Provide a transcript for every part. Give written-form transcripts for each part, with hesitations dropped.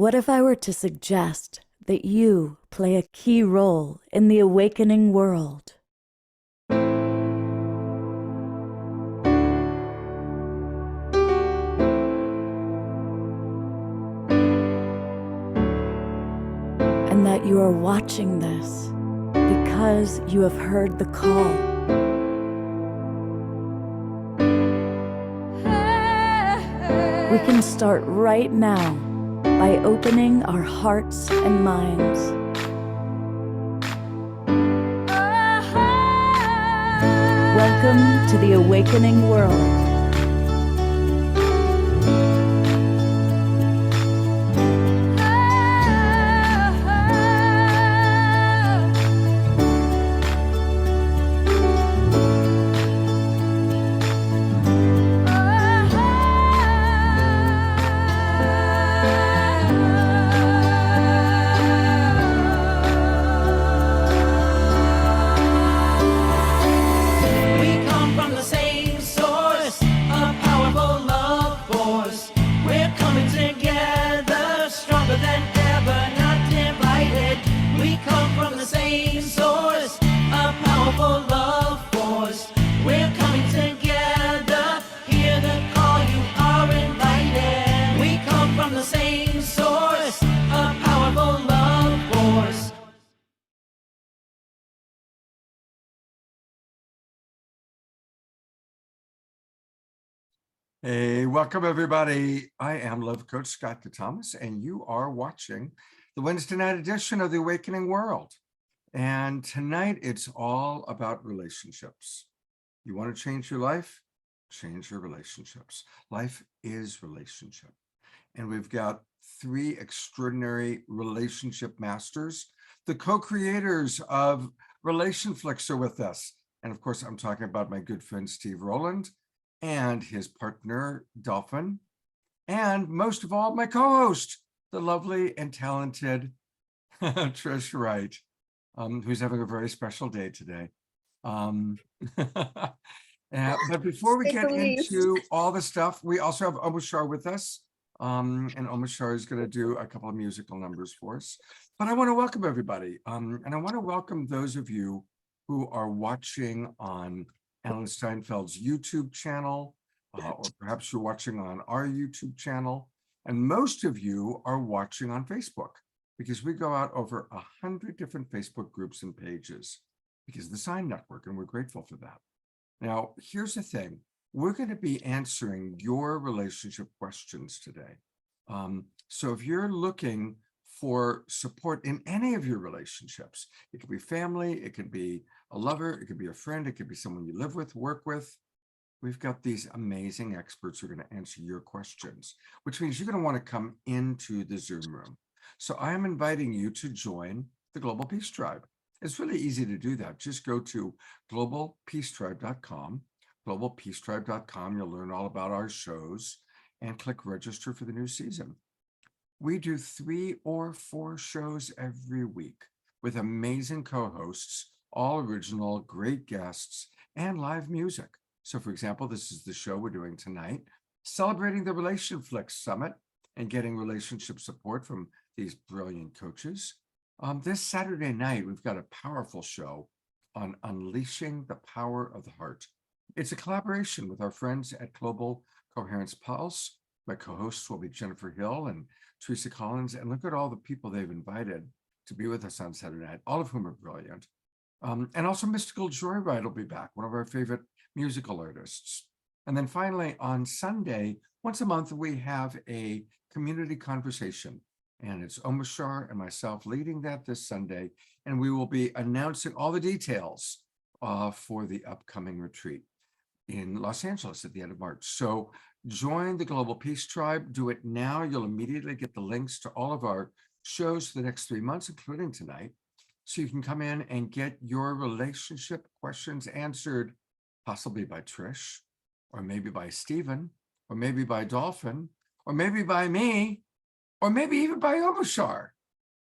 What if I were to suggest that you play a key role in the awakening world? And that you are watching this because you have heard the call. We can start right now by opening our hearts and minds. Welcome to the awakening world. Hey, welcome everybody. I am Love Coach Scott Catamas, and you are watching the Wednesday night edition of the Awakening World. And tonight it's all about relationships. You want to change your life? Change your relationships. Life is relationship. And we've got three extraordinary relationship masters. The co-creators of RelationFlix are with us. And of course, I'm talking about my good friend, Steve Roland, and his partner, Dolphin, and most of all, my co-host, the lovely and talented Trish Wright, who's having a very special day today. But before we get into all the stuff, we also have Omashar with us, and Omashar is going to do a couple of musical numbers for us. But I want to welcome everybody, and I want to welcome those of you who are watching on Alan Steinfeld's YouTube channel, or perhaps you're watching on our YouTube channel. And most of you are watching on Facebook because we go out over 100 different Facebook groups and pages because of the Sign Network, and we're grateful for that. Now, here's the thing. We're going to be answering your relationship questions today. So if you're looking for support in any of your relationships, it could be family, it could be a lover, it could be a friend, it could be someone you live with, work with. We've got these amazing experts who are going to answer your questions, which means you're going to want to come into the Zoom room. So I am inviting you to join the Global Peace Tribe. It's really easy to do that. Just go to globalpeacetribe.com, globalpeacetribe.com. You'll learn all about our shows and click register for the new season. We do 3 or 4 shows every week with amazing co-hosts, all original, great guests, and live music. So for example, this is the show we're doing tonight, celebrating the RelationFlix Summit and getting relationship support from these brilliant coaches. This Saturday night, we've got a powerful show on unleashing the power of the heart. It's a collaboration with our friends at Global Coherence Pulse. My co-hosts will be Jennifer Hill and Teresa Collins, and look at all the people they've invited to be with us on Saturday night, all of whom are brilliant. And also Mystical Joyride will be back, one of our favorite musical artists. And then finally, on Sunday, once a month, we have a community conversation. And it's Omashar and myself leading that this Sunday. And we will be announcing all the details for the upcoming retreat in Los Angeles at the end of March. So join the Global Peace Tribe. Do it now. You'll immediately get the links to all of our shows for the next 3 months, including tonight. So you can come in and get your relationship questions answered, possibly by Trish, or maybe by Stephen, or maybe by Dolphin, or maybe by me, or maybe even by Omashar.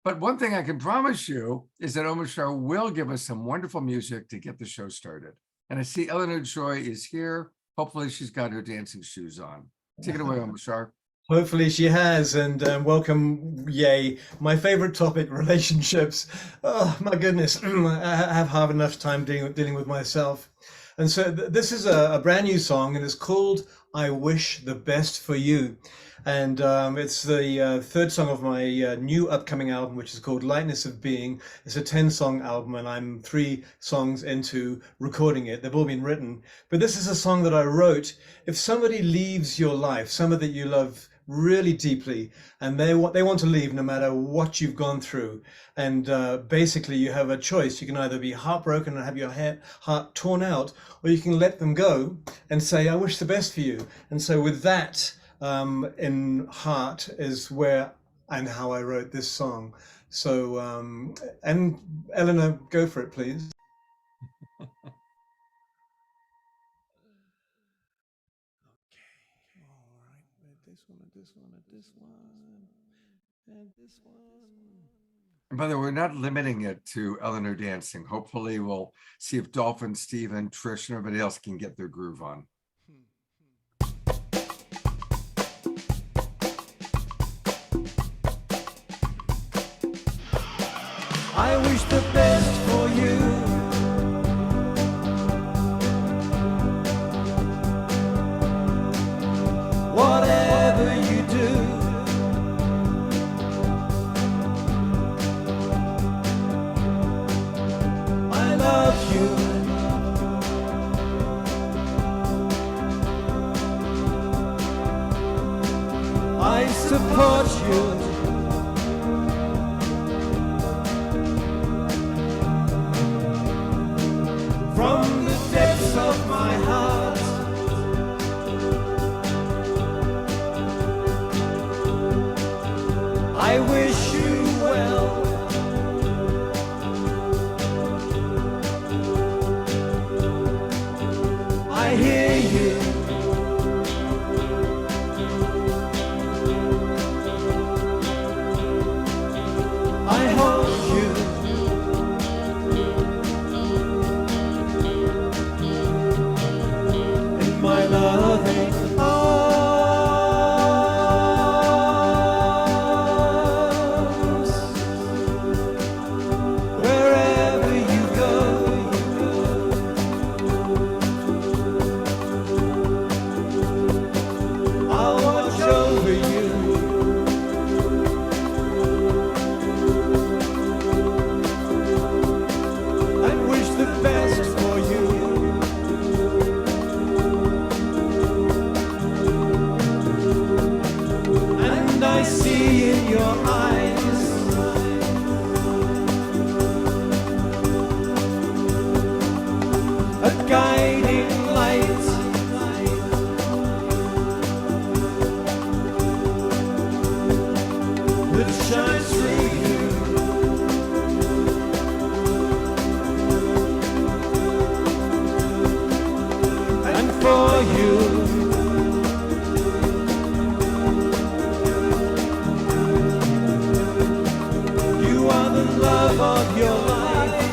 But one thing I can promise you is that Omashar will give us some wonderful music to get the show started. And I see Eleanor Joy is here. Hopefully she's got her dancing shoes on. Take it away, Omashar. Hopefully she has, and welcome, yay. My favorite topic, relationships. Oh my goodness, I have hardly enough time dealing with myself. And so this is a brand new song, and it's called I Wish the Best for You. And it's the third song of my new upcoming album, which is called Lightness of Being. It's a 10-song album, and I'm 3 songs into recording it. They've all been written. But this is a song that I wrote. If somebody leaves your life, somebody that you love really deeply, and they want to leave no matter what you've gone through, and basically you have a choice. You can either be heartbroken and have your heart torn out, or you can let them go and say, I wish the best for you. And so with that in heart is where and how I wrote this song. So and Eleanor, go for it, please. And by the way, we're not limiting it to Eleanor dancing. Hopefully we'll see if Dolphin, Steve, and Trish, and everybody else can get their groove on. I wish the best for you. Whatever you do, I love you. I support you. From the depths of my heart, I wish you well. I hear you. I hold you. My loving arms, wherever you go, I'll watch over you and wish the best for you. I see in your eyes a guiding light, that shines through you. And for you, love of your life,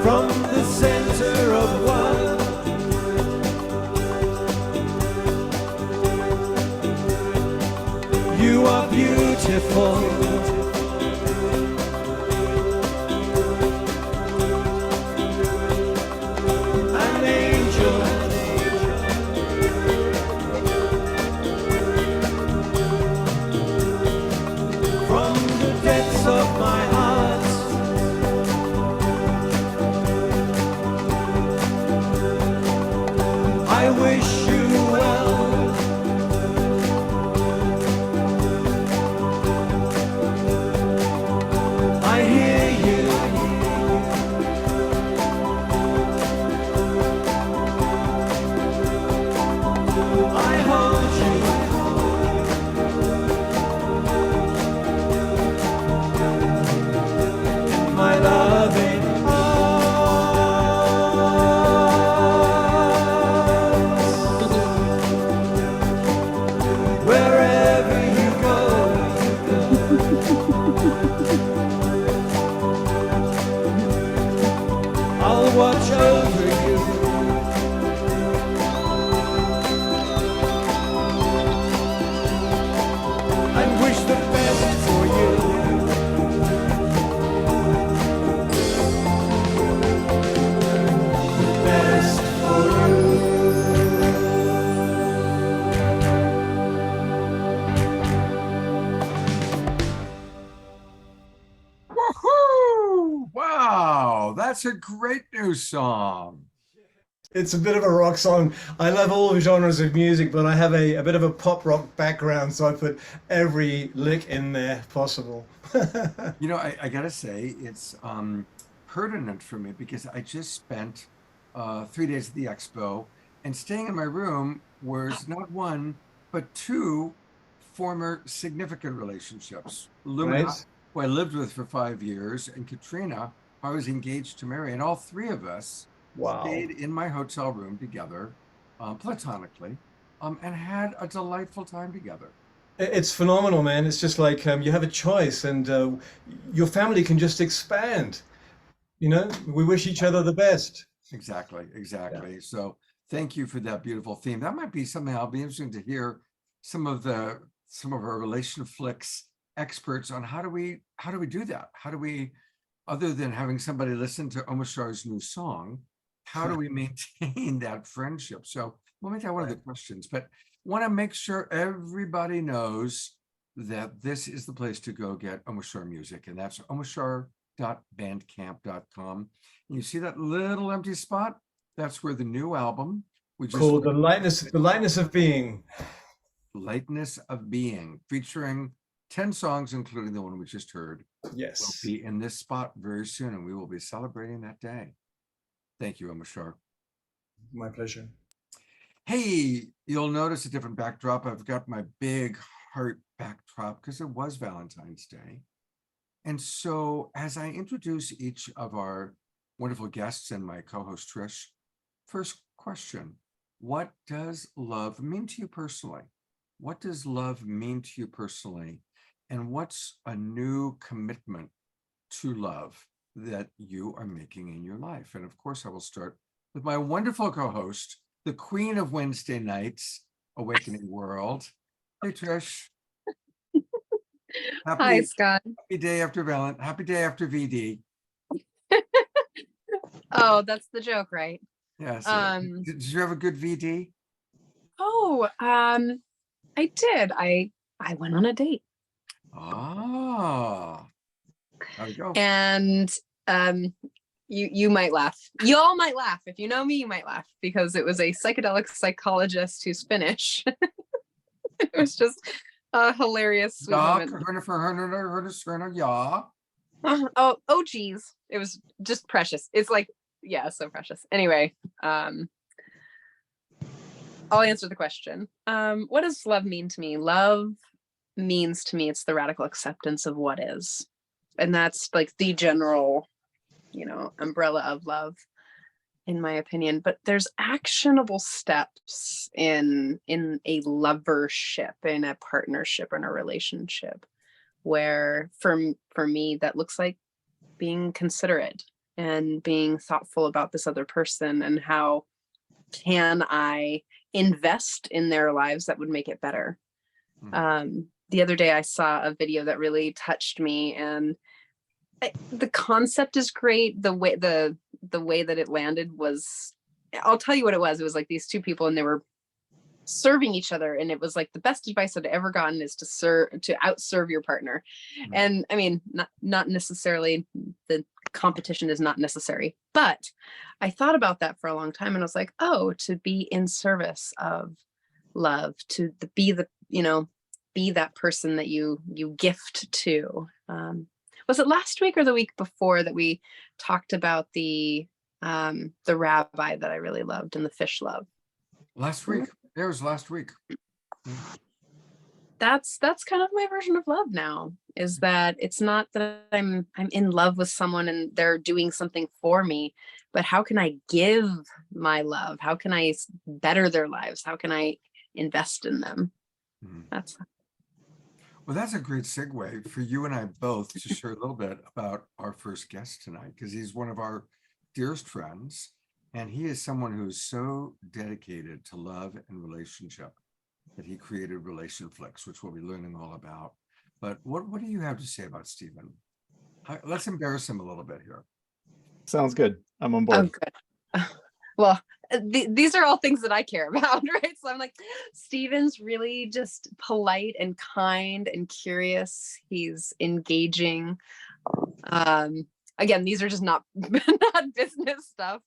from the center of one, you are beautiful, an angel. Of my heart, I wish you well. I hear you. I hold you. My loving arms, wherever you go, I'll watch over you That's a great new song. It's a bit of a rock song. I love all genres of music, but I have a bit of a pop rock background, so I put every lick in there possible. You know, I gotta say, it's pertinent for me because I just spent 3 days at the expo, and staying in my room was not one, but two former significant relationships. Lumina, Right? who I lived with for 5 years, and Katrina, who I was engaged to marry. And all three of us Wow. stayed in my hotel room together, platonically, and had a delightful time together. It's phenomenal, man. It's just like you have a choice, and your family can just expand. You know, we wish each other the best. Exactly, Yeah. exactly. So thank you for that beautiful theme. That might be something I'll be interested to hear some of our RelationFlix experts on how do we do that? How do we, other than having somebody listen to Omashar's new song, how do we maintain that friendship? So we'll make that one of the questions, but want to make sure everybody knows that this is the place to go get Omashar music, and that's omashar.bandcamp.com. And you see that little empty spot? That's where the new album, we just Called the lightness of being. Lightness of Being, featuring 10 songs, including the one we just heard, will Yes, be in this spot very soon, and we will be celebrating that day. Thank you, Omashar. my pleasure. Hey, you'll notice a different backdrop. I've got my big heart backdrop because it was Valentine's Day. And so as I introduce each of our wonderful guests and my co-host Trish, first question, what does love mean to you personally? What does love mean to you personally? And what's a new commitment to love that you are making in your life? And of course, I will start with my wonderful co-host, the queen of Wednesday nights, Awakening World. Hey, Trish. Hi, Scott. Happy day after Valentine. Happy day after VD. Oh, that's the joke, right? Yes. Um, Did you have a good VD? I did. I went on a date, Ah, there we go. and you might laugh. You all might laugh. If you know me, you might laugh because it was a psychedelic psychologist who's Finnish. It was just a hilarious sweet Doc, moment. yeah. Oh geez. It was just precious. It's like, yeah, so precious. Anyway, I'll answer the question. What does love mean to me? Love means to me it's the radical acceptance of what is. And that's like the general, umbrella of love, in my opinion. But there's actionable steps in a lovership, in a partnership, in a relationship, where for me that looks like being considerate and being thoughtful about this other person, and how can I invest in their lives that would make it better. The other day I saw a video that really touched me, and the concept is great. The way that it landed was, I'll tell you what it was. It was like these two people, and they were serving each other, and it was like the best advice I'd ever gotten is to outserve your partner. And I mean, not necessarily, the competition is not necessary, but I thought about that for a long time, and I was like, oh, to be in service of love, to be that person that you gift to. Was it last week or the week before that we talked about the rabbi that I really loved and the fish love? Last week. It was last week. That's kind of my version of love now, is that it's not that I'm in love with someone and they're doing something for me, but how can I give my love? How can I better their lives? How can I invest in them? Well, that's a great segue for you and I both to share a little bit about our first guest tonight, because he's one of our dearest friends, and he is someone who is so dedicated to love and relationship that he created RelationFlix, which we'll be learning all about. But what do you have to say about Stephen? Let's embarrass him a little bit here. Sounds good. I'm on board. Oh, good. Well, these are all things that I care about, right? So I'm like, Stephen's really just polite and kind and curious. He's engaging. again, these are just not not business stuff.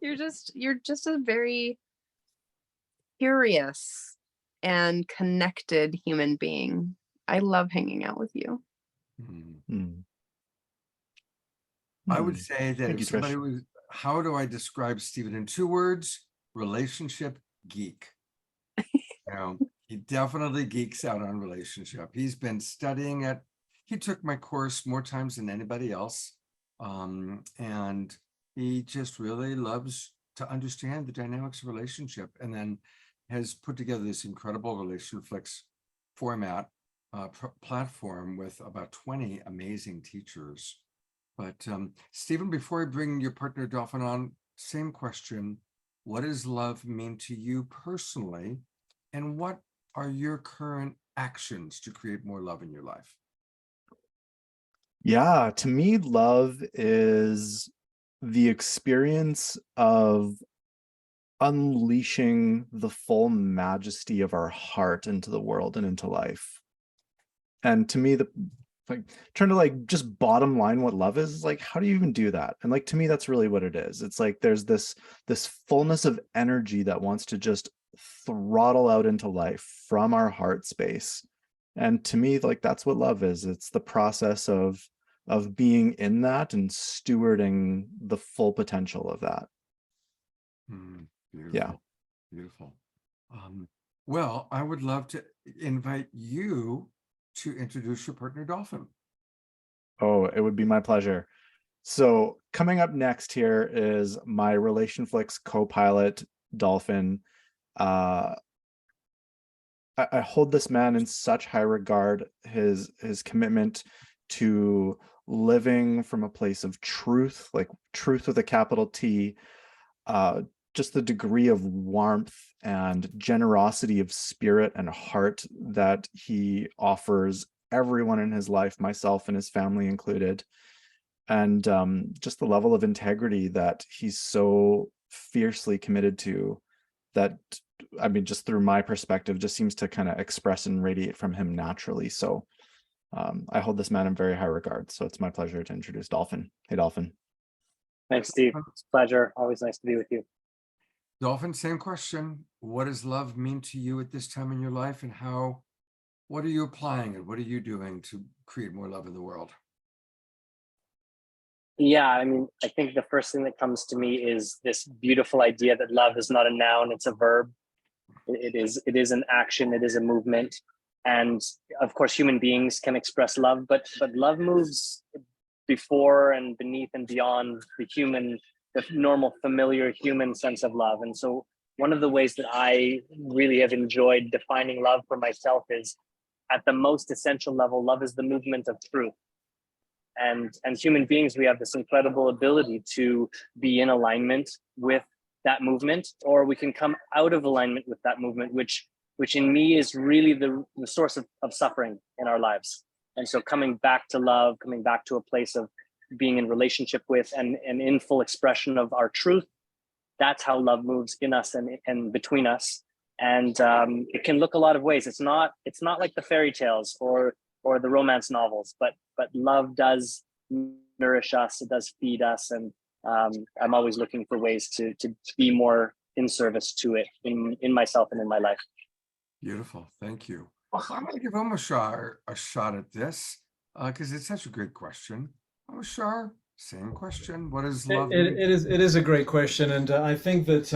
You're just a very curious and connected human being. I love hanging out with you. I would say that Thank if you, somebody Trish. was, how do I describe Stephen in 2 words? Relationship geek. He definitely geeks out on relationship. He's been studying it. He took my course more times than anybody else. And he just really loves to understand the dynamics of relationship, and then has put together this incredible RelationFlix format platform with about 20 amazing teachers. But Stephen, before I bring your partner Dolphin on, same question. What does love mean to you personally? And what are your current actions to create more love in your life? Yeah, to me, love is the experience of unleashing the full majesty of our heart into the world and into life. And to me, trying to just bottom line what love is like, how do you even do that? And to me, that's really what it is. It's like there's this fullness of energy that wants to just throttle out into life from our heart space. And to me, that's what love is. It's the process of being in that and stewarding the full potential of that. Beautiful. Yeah. Beautiful. Well, I would love to invite you to introduce your partner Dolphin. Oh, it would be my pleasure. So coming up next here is my RelationFlix co-pilot, Dolphin. I hold this man in such high regard. His commitment to living from a place of truth, like truth with a capital T, just the degree of warmth and generosity of spirit and heart that he offers everyone in his life, myself and his family included, and just the level of integrity that he's so fiercely committed to, that, I mean, just through my perspective, just seems to kind of express and radiate from him naturally. So I hold this man in very high regard. So it's my pleasure to introduce Dolphin. Hey, Dolphin. Thanks, Steve. It's a pleasure. Always nice to be with you. Dolphin, same question. What does love mean to you at this time in your life, and what are you applying and what are you doing to create more love in the world? Yeah, I mean, I think the first thing that comes to me is this beautiful idea that love is not a noun, it's a verb. It is an action, it is a movement. And of course, human beings can express love, but love moves before and beneath and beyond the normal, familiar human sense of love. And so one of the ways that I really have enjoyed defining love for myself is, at the most essential level, love is the movement of truth. And human beings, we have this incredible ability to be in alignment with that movement, or we can come out of alignment with that movement, which in me is really the source of suffering in our lives. And so coming back to love, coming back to a place of being in relationship with and in full expression of our truth, that's how love moves in us and between us. And it can look a lot of ways. It's not like the fairy tales or the romance novels, but love does nourish us, it does feed us. And I'm always looking for ways to be more in service to it in myself and in my life. Beautiful, thank you. I'm going to give Omashar a shot at this because it's such a great question. Omashar, same question. What is love? It is a great question, and I think that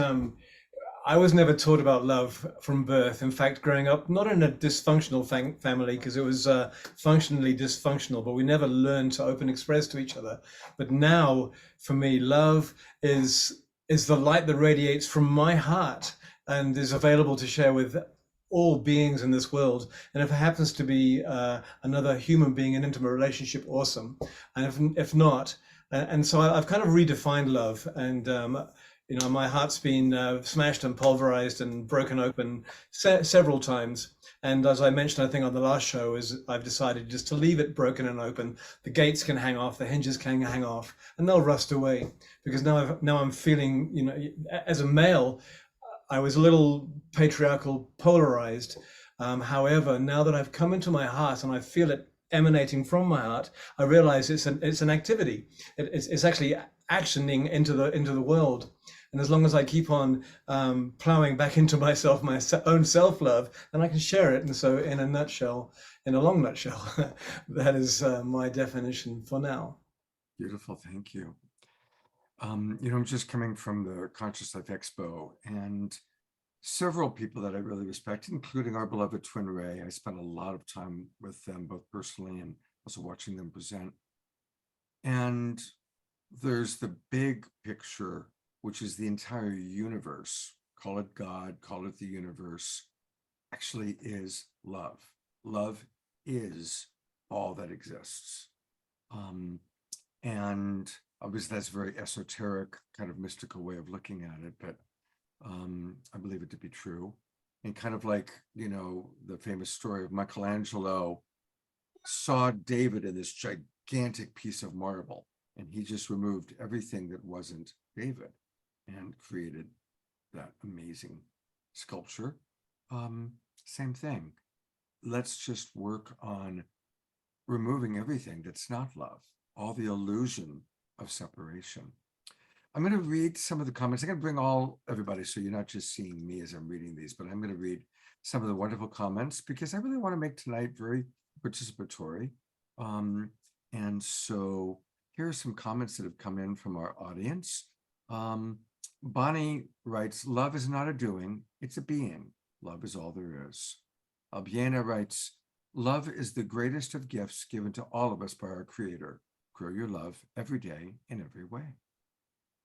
I was never taught about love from birth. In fact, growing up, not in a dysfunctional family, because it was functionally dysfunctional, but we never learned to open express to each other. But now, for me, love is the light that radiates from my heart and is available to share with all beings in this world. And if it happens to be another human being in an intimate relationship, awesome. And if not, and so I've kind of redefined love, and my heart's been smashed and pulverized and broken open several times. And as I mentioned, I think on the last show, is I've decided just to leave it broken and open. The gates can hang off, the hinges can hang off, and they'll rust away. Because now I'm feeling, as a male, I was a little patriarchal, polarized. However, now that I've come into my heart and I feel it emanating from my heart, I realize it's an activity. It's actually actioning into the world. And as long as I keep on plowing back into myself, my own self-love, then I can share it. And so in a nutshell, in a long nutshell, that is my definition for now. Beautiful, thank you. I'm just coming from the Conscious Life Expo, and several people that I really respect, including our beloved twin Ray. I spent a lot of time with them, both personally and also watching them present. And there's the big picture, which is the entire universe. Call it God, call it the universe, actually is love. Love is all that exists. And obviously that's a very esoteric, kind of mystical way of looking at it, but I believe it to be true. And kind of like, the famous story of Michelangelo saw David in this gigantic piece of marble, and he just removed everything that wasn't David and created that amazing sculpture. Same thing. Let's just work on removing everything that's not love, all the illusion of separation. I'm going to read some of the comments. I'm going to bring everybody, so you're not just seeing me as I'm reading these, but I'm going to read some of the wonderful comments because I really want to make tonight very participatory. And so here are some comments that have come in from our audience. Bonnie writes, love is not a doing, it's a being. Love is all there is. Albiena writes, love is the greatest of gifts given to all of us by our Creator. Grow your love every day in every way.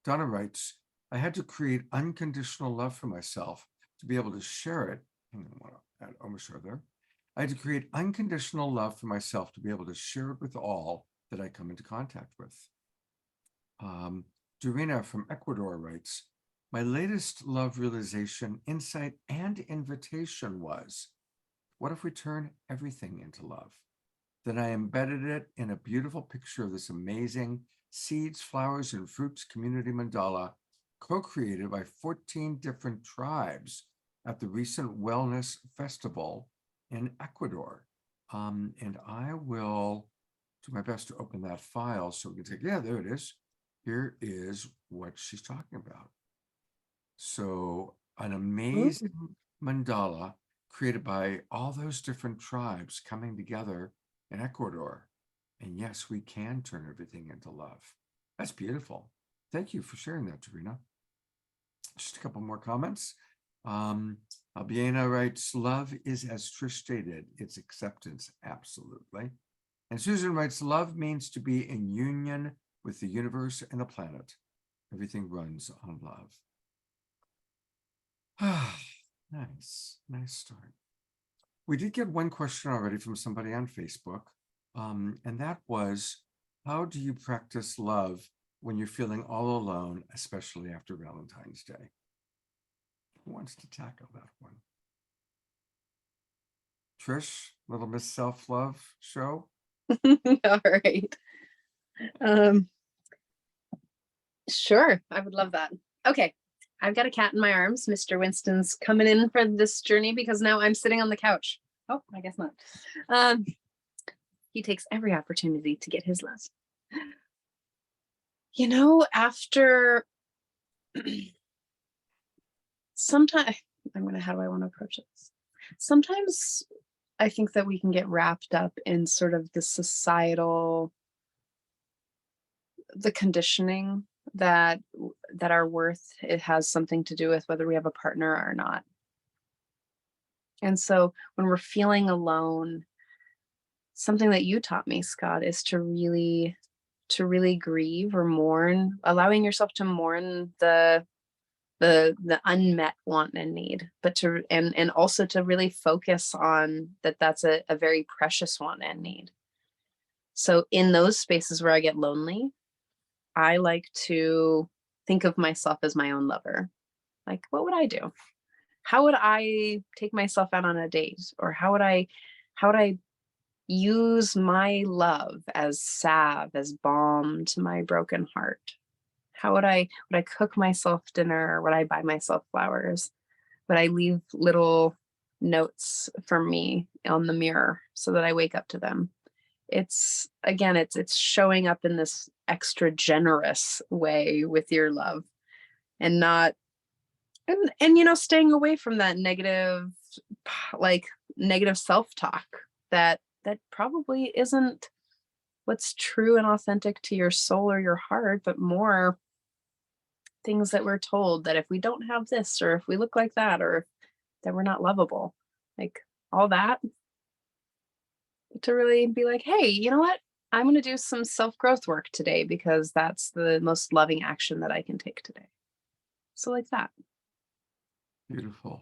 Donna writes, I had to create unconditional love for myself to be able to share it. I want to add Omashar there. I had to create unconditional love for myself to be able to share it with all that I come into contact with. Dorina from Ecuador writes, my latest love realization, insight, and invitation was, what if we turn everything into love? Then I embedded it in a beautiful picture of this amazing seeds, flowers, and fruits community mandala, co-created by 14 different tribes at the recent Wellness Festival in Ecuador. And I will do my best to open that file so we can take, yeah, there it is. Here is what she's talking about. So an amazing mandala created by all those different tribes coming together in Ecuador. And yes, we can turn everything into love. That's beautiful. Thank you for sharing that, Dorina. Just a couple more comments. Albiena writes, love is, as Trish stated, it's acceptance, absolutely. And Susan writes, love means to be in union with the universe and the planet. Everything runs on love. Nice start. We did get one question already from somebody on Facebook, and that was, how do you practice love when you're feeling all alone, especially after Valentine's Day? Who wants to tackle that one? Trish, Little Miss Self-Love show? All right. Sure, I would love that. Okay, I've got a cat in my arms. Mr. Winston's coming in for this journey because now I'm sitting on the couch. Oh, I guess not. He takes every opportunity to get his love. After sometimes, how do I want to approach this? Sometimes I think that we can get wrapped up in sort of the societal, the conditioning that our worth, it has something to do with whether we have a partner or not. And so when we're feeling alone, something that you taught me, Scott, is to really grieve or mourn, allowing yourself to mourn the unmet want and need, but and also to really focus on that's a very precious want and need. So in those spaces where I get lonely, I like to think of myself as my own lover. Like, what would I do? How would I take myself out on a date? Or how would I use my love as salve, as balm to my broken heart? How would I cook myself dinner? Would I buy myself flowers? Would I leave little notes for me on the mirror so that I wake up to them? it's again, it's showing up in this extra generous way with your love, and not and you know, staying away from that negative, like negative self-talk that probably isn't what's true and authentic to your soul or your heart, but more things that we're told that if we don't have this, or if we look like that, or that we're not lovable, like all that, to really be like, hey, you know what? I'm going to do some self-growth work today because that's the most loving action that I can take today. So like that. Beautiful.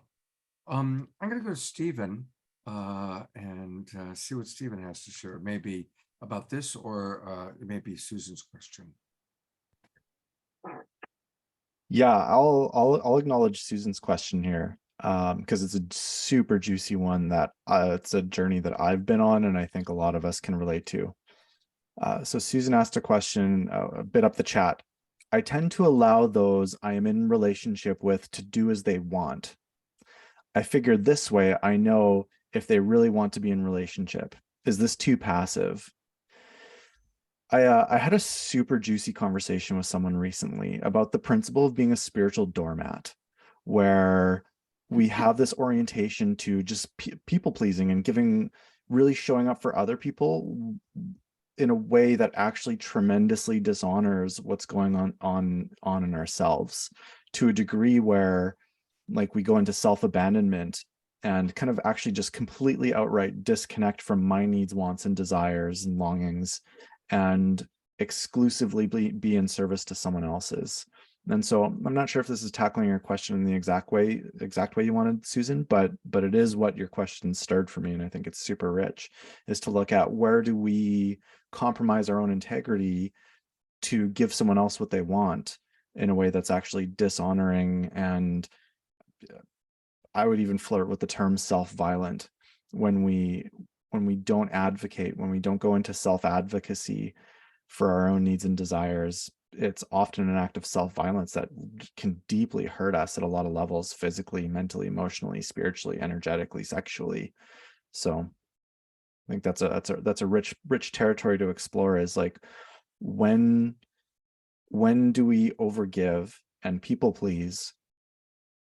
I'm going to go to Stephen and see what Stephen has to share, maybe about this, or it may be Susan's question. Yeah, I'll acknowledge Susan's question here, because it's a super juicy one that it's a journey that I've been on, and I think a lot of us can relate to. So Susan asked a question a bit up the chat. I tend to allow those I am in relationship with to do as they want. I figured this way I know if they really want to be in relationship. Is this too passive? I had a super juicy conversation with someone recently about the principle of being a spiritual doormat, where we have this orientation to just people pleasing and really showing up for other people in a way that actually tremendously dishonors what's going on in ourselves, to a degree where, like, we go into self-abandonment and kind of actually just completely outright disconnect from my needs, wants, and desires and longings, and exclusively be in service to someone else's. And so I'm not sure if this is tackling your question in the exact way you wanted, Susan, but it is what your question stirred for me, and I think it's super rich, is to look at where do we compromise our own integrity to give someone else what they want in a way that's actually dishonoring, and I would even flirt with the term self-violent, when we don't advocate, when we don't go into self-advocacy for our own needs and desires. It's often an act of self-violence that can deeply hurt us at a lot of levels, physically, mentally, emotionally, spiritually, energetically, sexually. So I think that's a rich territory to explore, is like, when do we overgive and people please?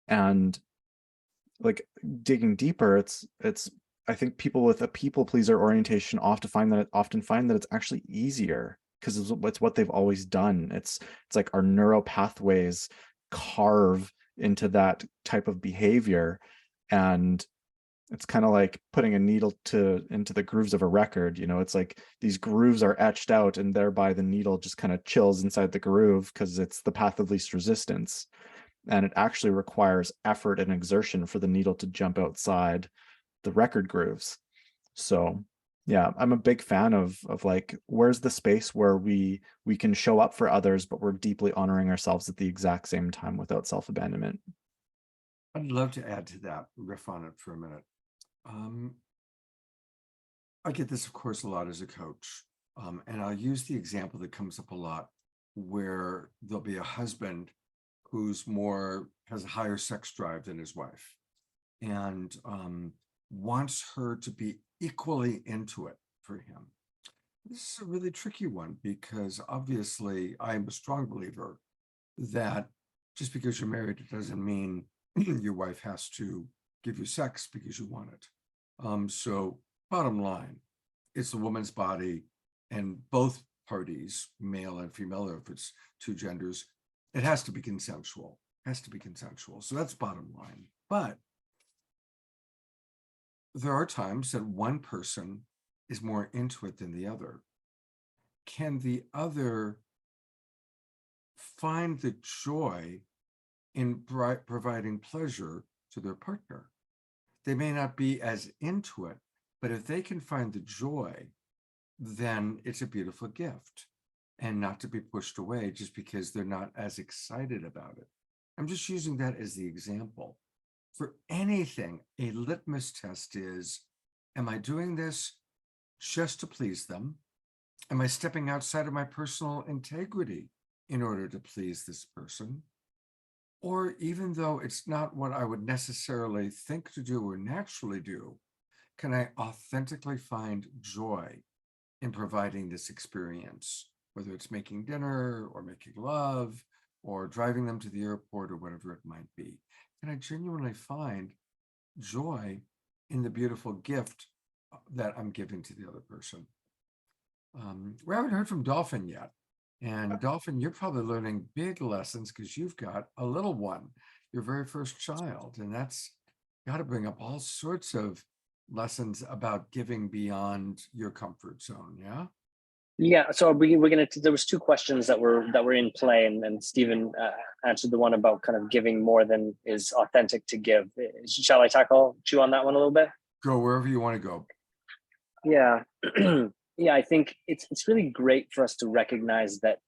And like, digging deeper, it's I think people with a people pleaser orientation often find that it's actually easier, because it's what they've always done. It's like our neural pathways carve into that type of behavior, and it's kind of like putting a needle into the grooves of a record. You know, it's like these grooves are etched out, and thereby the needle just kind of chills inside the groove because it's the path of least resistance. And it actually requires effort and exertion for the needle to jump outside the record grooves. So yeah, I'm a big fan of like, where's the space where we can show up for others, but we're deeply honoring ourselves at the exact same time without self-abandonment. I'd love to add to that, riff on it for a minute. I get this, of course, a lot as a coach, and I'll use the example that comes up a lot, where there'll be a husband who's has a higher sex drive than his wife, and wants her to be equally into it for him. This is a really tricky one, because obviously I am a strong believer that just because you're married, it doesn't mean your wife has to give you sex because you want it. So bottom line, it's the woman's body, and both parties, male and female, or if it's two genders, it has to be consensual. So that's bottom line. But there are times that one person is more into it than the other. Can the other find the joy in providing pleasure to their partner? They may not be as into it, but if they can find the joy, then it's a beautiful gift, and not to be pushed away just because they're not as excited about it. I'm just using that as the example. For anything, a litmus test is, am I doing this just to please them? Am I stepping outside of my personal integrity in order to please this person? Or even though it's not what I would necessarily think to do or naturally do, can I authentically find joy in providing this experience, whether it's making dinner or making love or driving them to the airport or whatever it might be. And I genuinely find joy in the beautiful gift that I'm giving to the other person. We haven't heard from Dolphin yet. And Dolphin, you're probably learning big lessons because you've got a little one, your very first child. And that's got to bring up all sorts of lessons about giving beyond your comfort zone. Yeah. Yeah, so we're gonna. There was two questions that were in play, and Stephen answered the one about kind of giving more than is authentic to give. Shall I chew on that one a little bit? Go wherever you want to go. Yeah, yeah. I think it's really great for us to recognize that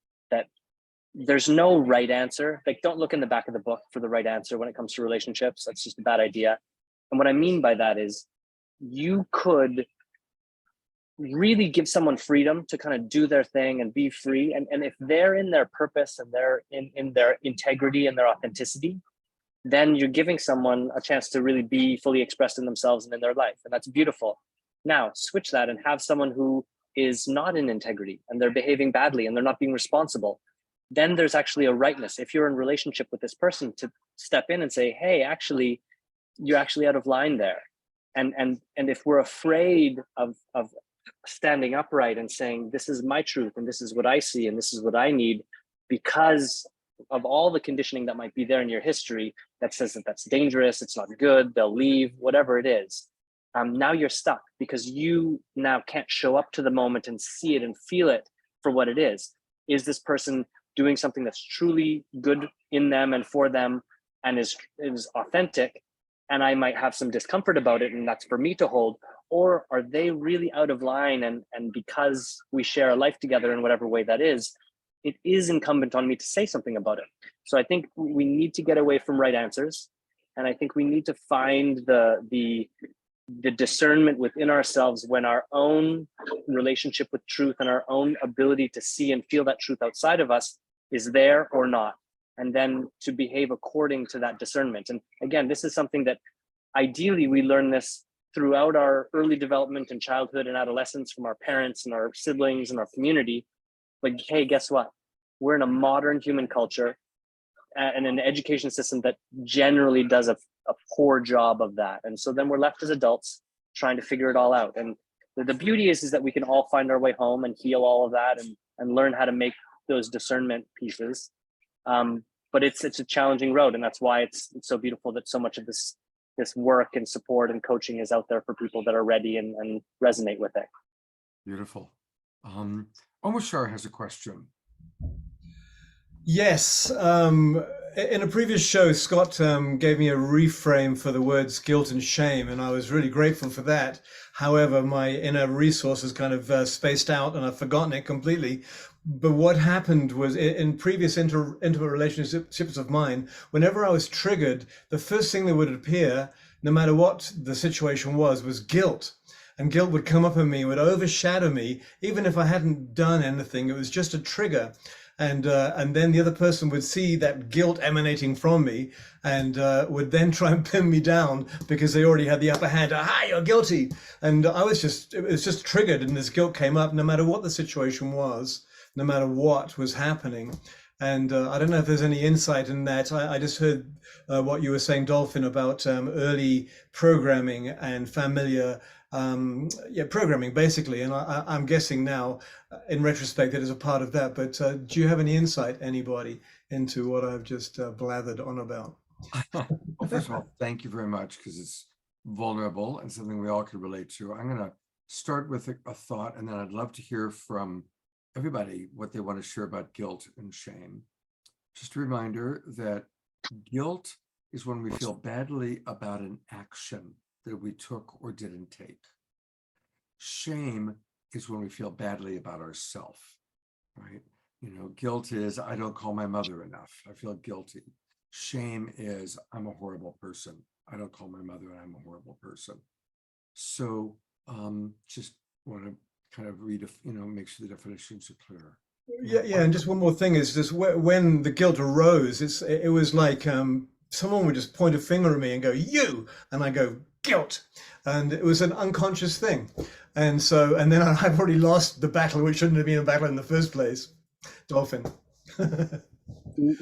there's no right answer. Like, don't look in the back of the book for the right answer when it comes to relationships. That's just a bad idea. And what I mean by that is, you could really give someone freedom to kind of do their thing and be free. And if they're in their purpose and they're in their integrity and their authenticity, then you're giving someone a chance to really be fully expressed in themselves and in their life. And that's beautiful. Now, switch that and have someone who is not in integrity and they're behaving badly and they're not being responsible. Then there's actually a rightness, if you're in relationship with this person, to step in and say, hey, actually, you're actually out of line there. And if we're afraid of standing upright and saying, this is my truth and this is what I see and this is what I need, because of all the conditioning that might be there in your history that says that that's dangerous, it's not good, they'll leave, whatever it is, now you're stuck because you now can't show up to the moment and see it and feel it for what it is. Is this person doing something that's truly good in them and for them and is authentic, and I might have some discomfort about it and that's for me to hold? Or are they really out of line, and because we share a life together in whatever way that is, it is incumbent on me to say something about it. So I think we need to get away from right answers, and I think we need to find the discernment within ourselves when our own relationship with truth and our own ability to see and feel that truth outside of us is there or not, and then to behave according to that discernment. And again, this is something that ideally we learn this throughout our early development and childhood and adolescence from our parents and our siblings and our community. But hey, guess what? We're in a modern human culture and an education system that generally does a poor job of that. And so then we're left as adults trying to figure it all out. And the beauty is that we can all find our way home and heal all of that and learn how to make those discernment pieces. But it's a challenging road. And that's why it's so beautiful that so much of this work and support and coaching is out there for people that are ready and resonate with it. Beautiful. Omashar has a question. Yes. In a previous show, Scott gave me a reframe for the words guilt and shame, and I was really grateful for that. However, my inner resources kind of spaced out and I've forgotten it completely. But what happened was, in previous intimate relationships of mine, whenever I was triggered, the first thing that would appear, no matter what the situation was guilt. And guilt would come up in me, would overshadow me, even if I hadn't done anything. It was just a trigger. And then the other person would see that guilt emanating from me and would then try and pin me down because they already had the upper hand. Aha, you're guilty. And it was just triggered, and this guilt came up no matter what the situation was, no matter what was happening. And I don't know if there's any insight in that. I just heard what you were saying, Dolphin, about early programming and familiar programming, basically. And I'm guessing now, in retrospect, that is a part of that. But do you have any insight, anybody, into what I've just blathered on about? Well, first of all, thank you very much, because it's vulnerable and something we all can relate to. I'm going to start with a thought, and then I'd love to hear from everybody what they want to share about guilt and shame. Just a reminder that guilt is when we feel badly about an action that we took or didn't take. Shame is when we feel badly about ourselves, right? You know, guilt is, I don't call my mother enough, I feel guilty. Shame is, I'm a horrible person, I don't call my mother and I'm a horrible person. So just want to kind of make sure the definitions are clear. Yeah, and just one more thing is just when the guilt arose, it was like someone would just point a finger at me and go, you, and I go, guilt. And it was an unconscious thing. And then I've already lost the battle, which shouldn't have been a battle in the first place. Dolphin.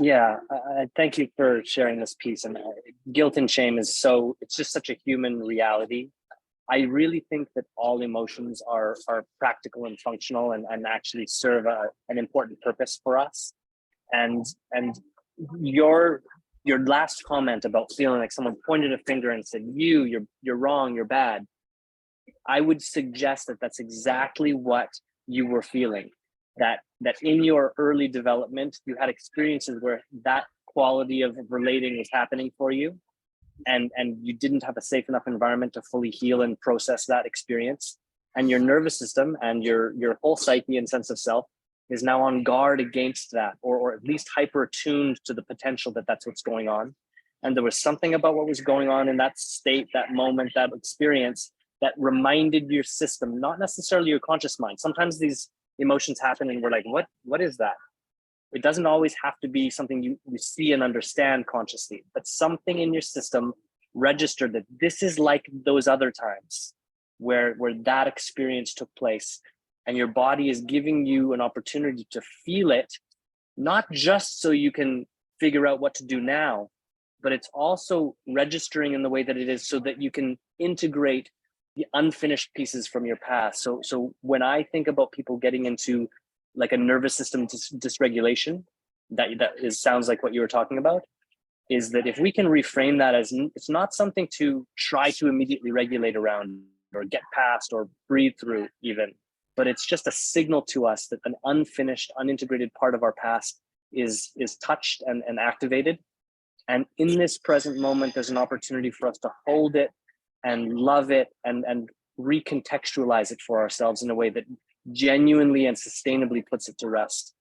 Yeah, I thank you for sharing this piece. And guilt and shame is it's just such a human reality. I really think that all emotions are practical and functional and actually serve an important purpose for us. And your last comment about feeling like someone pointed a finger and said, you're wrong, you're bad. I would suggest that that's exactly what you were feeling. That in your early development, you had experiences where that quality of relating was happening for you, and you didn't have a safe enough environment to fully heal and process that experience. And your nervous system and your whole psyche and sense of self is now on guard against that, or at least hyper attuned to the potential that that's what's going on. And there was something about what was going on in that state, that moment, that experience that reminded your system, not necessarily your conscious mind. Sometimes these emotions happen and we're like, what is that? It doesn't always have to be something you see and understand consciously, but something in your system registered that this is like those other times where that experience took place, and your body is giving you an opportunity to feel it, not just so you can figure out what to do now, but it's also registering in the way that it is so that you can integrate the unfinished pieces from your past. So when I think about people getting into like a nervous system dysregulation, that sounds like what you were talking about, is that if we can reframe that as it's not something to try to immediately regulate around or get past or breathe through even, but it's just a signal to us that an unfinished, unintegrated part of our past is touched and activated. And in this present moment, there's an opportunity for us to hold it and love it and recontextualize it for ourselves in a way that genuinely and sustainably puts it to rest.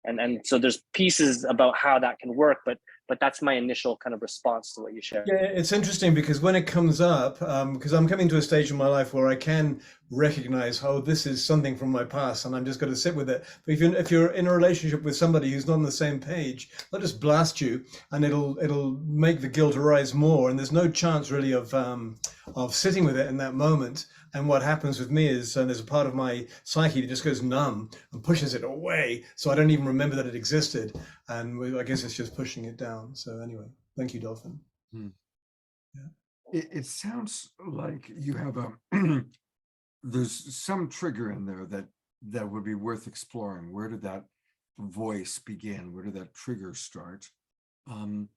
And so there's pieces about how that can work, but that's my initial kind of response to what you shared. Yeah, it's interesting because when it comes up, because I'm coming to a stage in my life where I can recognize, oh, this is something from my past, and I'm just going to sit with it. But if you're in a relationship with somebody who's not on the same page, they'll just blast you, and it'll make the guilt arise more, and there's no chance really of sitting with it in that moment. And what happens with me is there's a part of my psyche that just goes numb and pushes it away, so I don't even remember that it existed. And I guess it's just pushing it down. So anyway, thank you, Dolphin. Yeah. It sounds like you have there's some trigger in there that would be worth exploring. Where did that voice begin? Where did that trigger start? And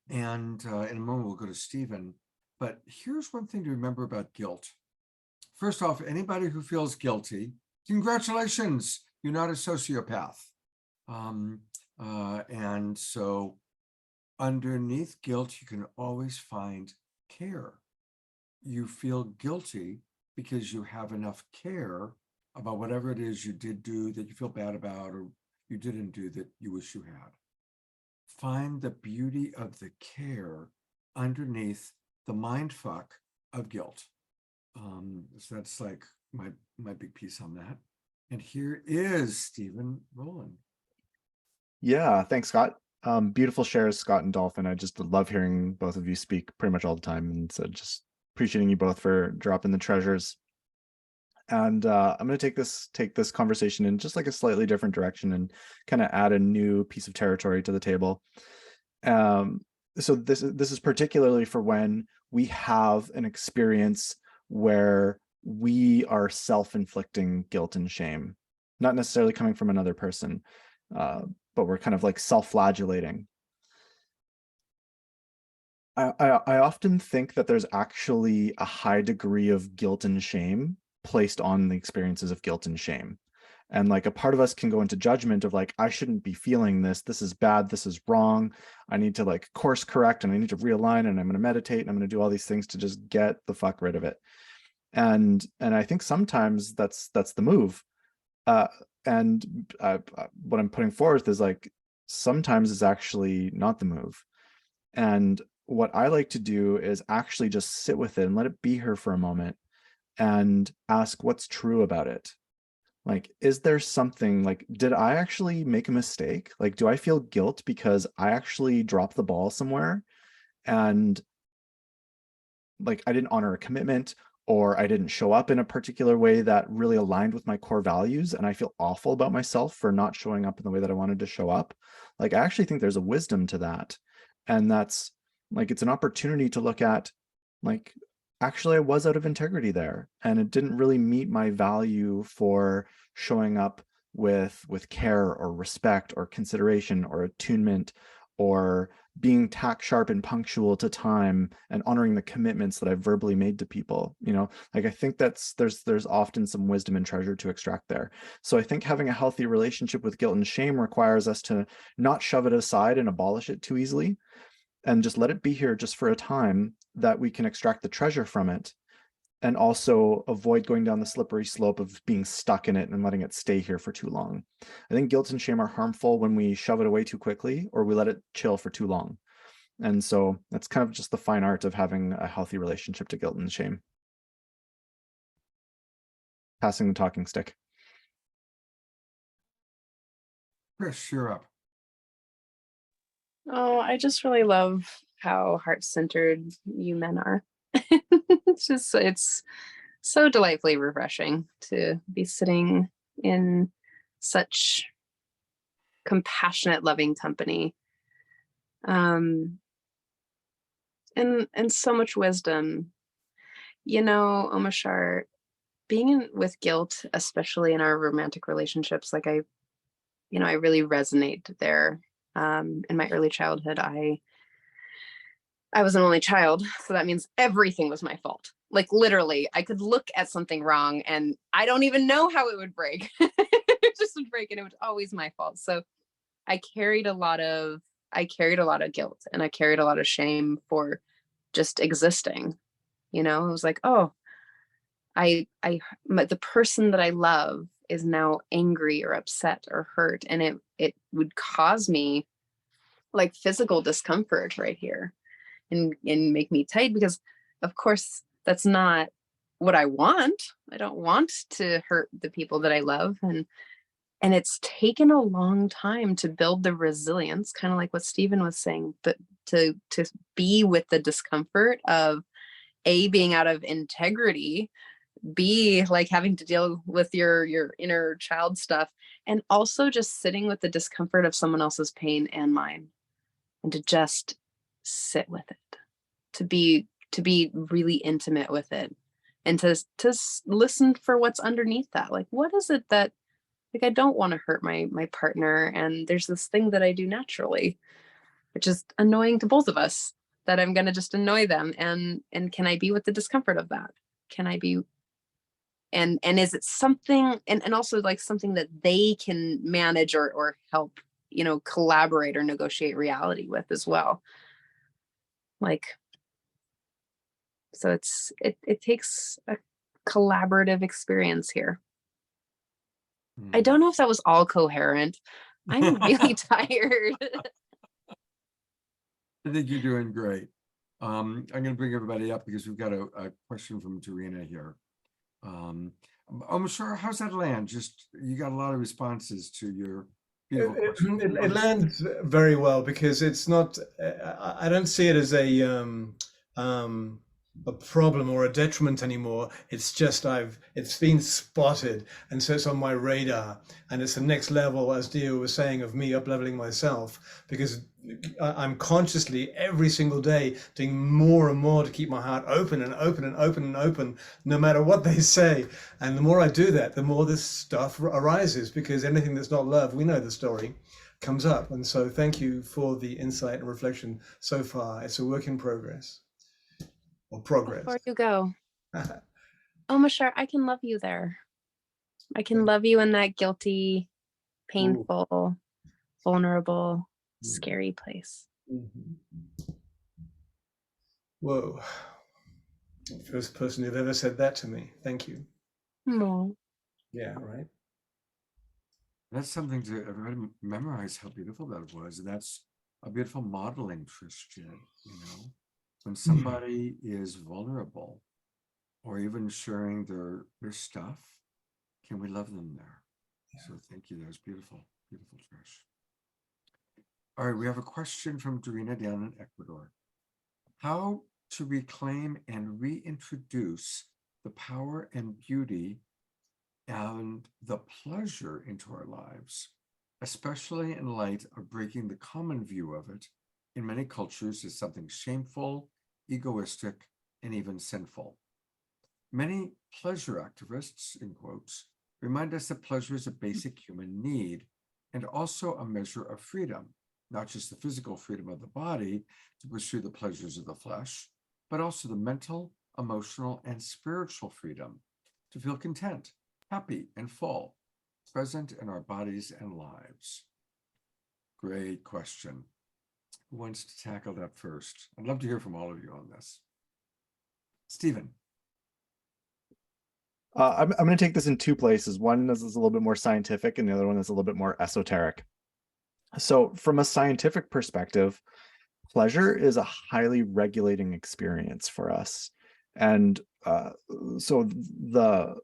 in a moment we'll go to Stephen. But here's one thing to remember about guilt. First off, anybody who feels guilty, congratulations, you're not a sociopath. And so underneath guilt, you can always find care. You feel guilty because you have enough care about whatever it is you did do that you feel bad about, or you didn't do that you wish you had. Find the beauty of the care underneath the mind fuck of guilt. So that's like my big piece on that. And here is Stephen Roland. Yeah, thanks, Scott. Beautiful shares, Scott and Dolphin. I just love hearing both of you speak pretty much all the time, and so just appreciating you both for dropping the treasures. And I'm going to take this conversation in just like a slightly different direction and kind of add a new piece of territory to the table. So this is particularly for when we have an experience where we are self-inflicting guilt and shame, not necessarily coming from another person, but we're kind of like self-flagellating. I often think that there's actually a high degree of guilt and shame placed on the experiences of guilt and shame. And like a part of us can go into judgment of like, I shouldn't be feeling this. This is bad. This is wrong. I need to like course correct, and I need to realign, and I'm going to meditate, and I'm going to do all these things to just get the fuck rid of it. And I think sometimes that's the move. What I'm putting forth is like, sometimes it's actually not the move. And what I like to do is actually just sit with it and let it be here for a moment and ask what's true about it. Like, is there something, like, did I actually make a mistake? Like, do I feel guilt because I actually dropped the ball somewhere? And like I didn't honor a commitment, or I didn't show up in a particular way that really aligned with my core values, and I feel awful about myself for not showing up in the way that I wanted to show up. Like, I actually think there's a wisdom to that. And that's like, it's an opportunity to look at, like, actually I was out of integrity there, and it didn't really meet my value for showing up with care or respect or consideration or attunement, or being tack sharp and punctual to time and honoring the commitments that I've verbally made to people. You know, like, I think there's often some wisdom and treasure to extract there. So I think having a healthy relationship with guilt and shame requires us to not shove it aside and abolish it too easily, and just let it be here just for a time, that we can extract the treasure from it, and also avoid going down the slippery slope of being stuck in it and letting it stay here for too long. I think guilt and shame are harmful when we shove it away too quickly, or we let it chill for too long. And so that's kind of just the fine art of having a healthy relationship to guilt and shame. Passing the talking stick. Trish, you're up. Oh, I just really love how heart-centered you men are. It's so delightfully refreshing to be sitting in such compassionate, loving company. And so much wisdom. You know, Omashar, being with guilt, especially in our romantic relationships, like I really resonate there. In my early childhood, I was an only child, so that means everything was my fault. Like, literally, I could look at something wrong and I don't even know how it would break. It just would break, and it was always my fault. So I carried a lot of guilt, and I carried a lot of shame for just existing. You know, it was like, oh, the person that I love is now angry or upset or hurt, and it would cause me like physical discomfort right here, and make me tight, because of course that's not what I want. I don't want to hurt the people that I love, and it's taken a long time to build the resilience, kind of like what Stephen was saying, but to be with the discomfort of being out of integrity, B, like having to deal with your inner child stuff, and also just sitting with the discomfort of someone else's pain and mine, and to just sit with it, to be really intimate with it, and to listen for what's underneath that. Like, what is it that, like, I don't want to hurt my partner, and there's this thing that I do naturally, which is annoying to both of us, that I'm going to just annoy them, and can I be with the discomfort of that? Can I be, and is it something, and also like something that they can manage or help, you know, collaborate or negotiate reality with as well. Like, so it takes a collaborative experience here. I don't know if that was all coherent. I'm really tired. I think you're doing great. I'm going to bring everybody up because we've got a question from Tarina here. Omashar, how's that land? Just, you got a lot of responses to your beautiful question. It lands very well, because it's not, I don't see it as a problem or a detriment anymore. It's just it's been spotted, and so it's on my radar, and it's the next level, as Dio was saying, of me up-leveling myself, because I'm consciously every single day doing more and more to keep my heart open and open and open and open, no matter what they say. And the more I do that, the more this stuff arises, because anything that's not love, we know the story, comes up. And so thank you for the insight and reflection so far. It's a work in progress. Or progress. Before you go, Omashar, I can love you there. I can love you in that guilty, painful, vulnerable, scary place. Whoa. First person who've ever said that to me. Thank you. No. Yeah, right. That's something to everybody memorize, how beautiful that was. And that's a beautiful modeling, Christian, you know, when somebody is vulnerable or even sharing their stuff, can we love them there? Yeah. So thank you. That was beautiful, beautiful, Trish. All right, we have a question from Dorina down in Ecuador. How to reclaim and reintroduce the power and beauty and the pleasure into our lives, especially in light of breaking the common view of it in many cultures as something shameful, egoistic, and even sinful. Many pleasure activists, in quotes, remind us that pleasure is a basic human need and also a measure of freedom, not just the physical freedom of the body to pursue the pleasures of the flesh, but also the mental, emotional, and spiritual freedom to feel content, happy, and full, present in our bodies and lives. Great question. Who wants to tackle that first? I'd love to hear from all of you on this. Stephen. I'm going to take this in two places. One is a little bit more scientific, and the other one is a little bit more esoteric. So from a scientific perspective, pleasure is a highly regulating experience for us. And so the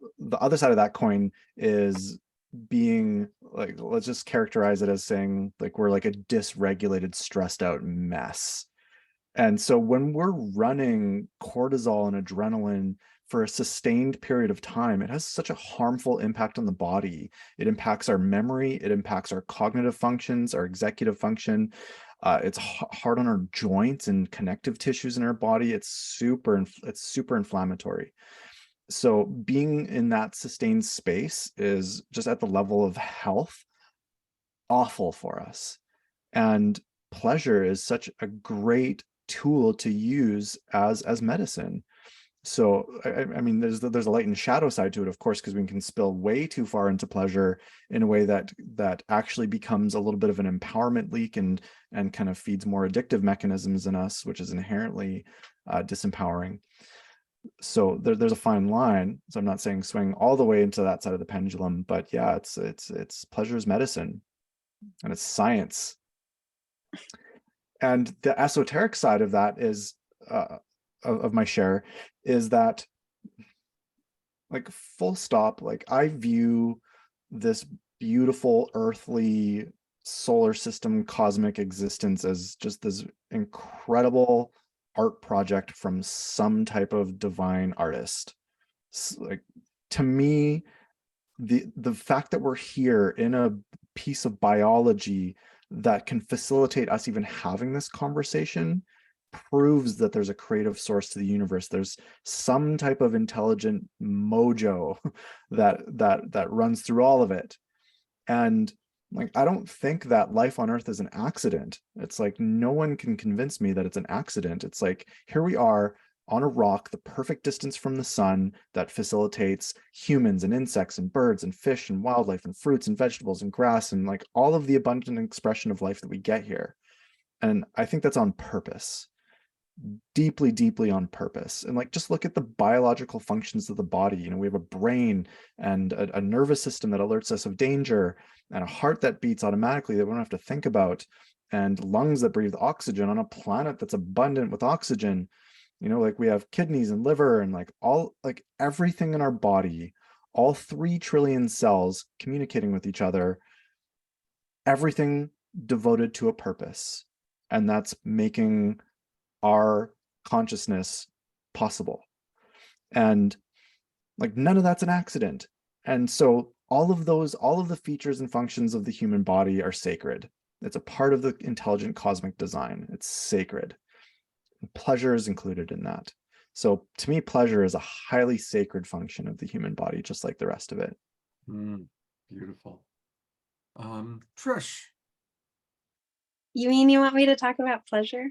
other side of that coin is being like, let's just characterize it as saying like we're like a dysregulated, stressed out mess. And so when we're running cortisol and adrenaline for a sustained period of time, it has such a harmful impact on the body. It impacts our memory, it impacts our cognitive functions, our executive function. It's hard on our joints and connective tissues in our body. It's super inflammatory. So being in that sustained space is just at the level of health awful for us. And pleasure is such a great tool to use as medicine. So, I mean, there's a light and shadow side to it, of course, because we can spill way too far into pleasure in a way that actually becomes a little bit of an empowerment leak and kind of feeds more addictive mechanisms in us, which is inherently disempowering. So there's a fine line. So I'm not saying swing all the way into that side of the pendulum, but yeah, it's pleasure is medicine, and it's science. And the esoteric side of that is of my share is that, like, full stop, like I view this beautiful earthly solar system cosmic existence as just this incredible art project from some type of divine artist. Like, to me, the fact that we're here in a piece of biology that can facilitate us even having this conversation proves that there's a creative source to the universe. There's some type of intelligent mojo that runs through all of it. And like, I don't think that life on Earth is an accident. It's like, no one can convince me that it's an accident. It's like, here we are on a rock, the perfect distance from the sun that facilitates humans and insects and birds and fish and wildlife and fruits and vegetables and grass and like all of the abundant expression of life that we get here. And I think that's on purpose. Deeply, deeply on purpose. And like, just look at the biological functions of the body. You know, we have a brain and a nervous system that alerts us of danger, and a heart that beats automatically that we don't have to think about, and lungs that breathe oxygen on a planet that's abundant with oxygen. You know, like we have kidneys and liver and like everything in our body, all 3 trillion cells communicating with each other, everything devoted to a purpose. And that's making our consciousness possible. And like, none of that's an accident. And so all of the features and functions of the human body are sacred. It's a part of the intelligent cosmic design. It's sacred. Pleasure is included in that. So to me, pleasure is a highly sacred function of the human body, just like the rest of it. Beautiful. Trish. You mean you want me to talk about pleasure?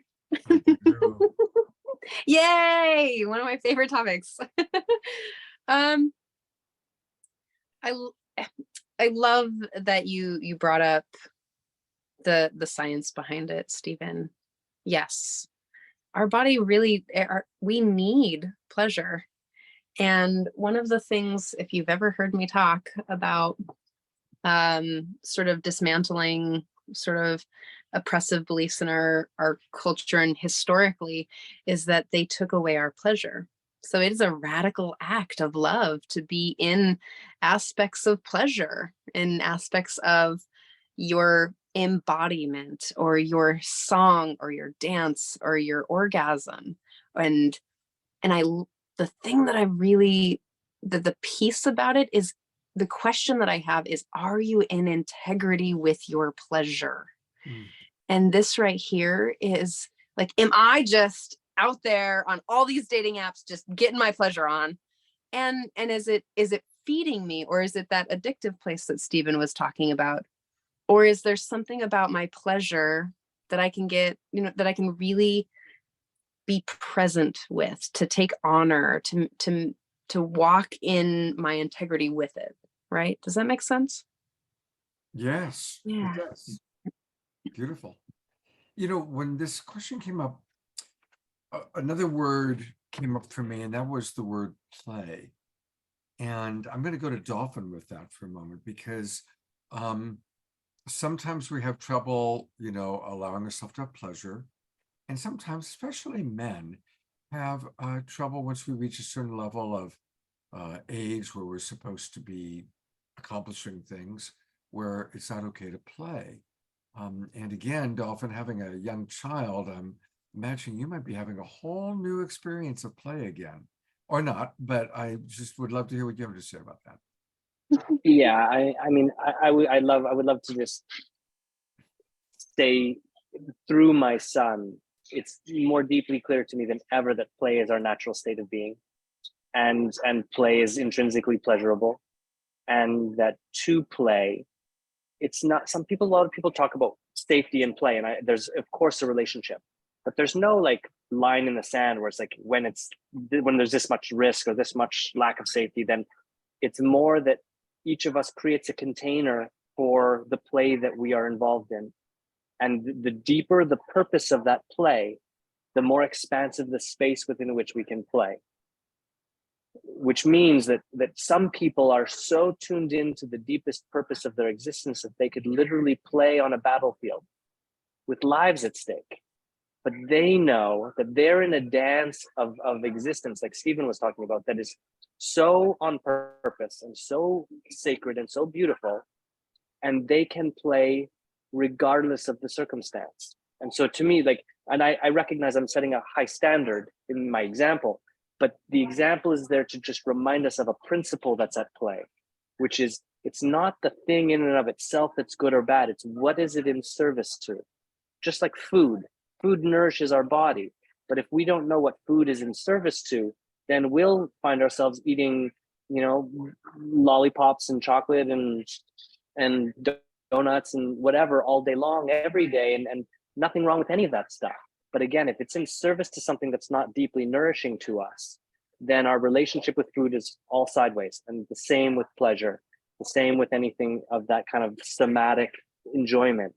Yay! One of my favorite topics. I love that you brought up the science behind it, Stephen. Yes, our body really, we need pleasure. And one of the things, if you've ever heard me talk about sort of dismantling sort of oppressive beliefs in our culture and historically, is that they took away our pleasure. So it is a radical act of love to be in aspects of pleasure, in aspects of your embodiment or your song or your dance or your orgasm And the thing that I really, the piece about it is, the question that I have is, are you in integrity with your pleasure? Mm. And this right here is like, am I just out there on all these dating apps, just getting my pleasure on? And is it feeding me, or is it that addictive place that Stephen was talking about? Or is there something about my pleasure that I can get, that I can really be present with, to take honor, to walk in my integrity with it, right? Does that make sense? Yes, Yeah. it does. Beautiful. When this question came up, another word came up for me, and that was the word play. And I'm going to go to Dolphin with that for a moment, because sometimes we have trouble, allowing ourselves to have pleasure. And sometimes, especially men, have trouble once we reach a certain level of age where we're supposed to be accomplishing things, where it's not okay to play. And again, Dolphin, having a young child, I'm imagining you might be having a whole new experience of play again, or not, but I just would love to hear what you have to say about that. Yeah, I mean, I would love to just say, through my son, it's more deeply clear to me than ever that play is our natural state of being, and play is intrinsically pleasurable, and that to play, it's not, a lot of people talk about safety and play, and there's of course a relationship, but there's no like line in the sand where it's like, when there's this much risk or this much lack of safety, then it's more that each of us creates a container for the play that we are involved in. And the deeper the purpose of that play, the more expansive the space within which we can play. Which means that some people are so tuned into the deepest purpose of their existence that they could literally play on a battlefield with lives at stake. But they know that they're in a dance of existence, like Stephen was talking about, that is so on purpose and so sacred and so beautiful, and they can play regardless of the circumstance. And so to me, and I recognize I'm setting a high standard in my example, but the example is there to just remind us of a principle that's at play, which is, it's not the thing in and of itself that's good or bad, it's what is it in service to. Just like food nourishes our body, but if we don't know what food is in service to, then we'll find ourselves eating, lollipops and chocolate and donuts and whatever all day long, every day, and nothing wrong with any of that stuff. But again, if it's in service to something that's not deeply nourishing to us, then our relationship with food is all sideways. And the same with pleasure, the same with anything of that kind of somatic enjoyment.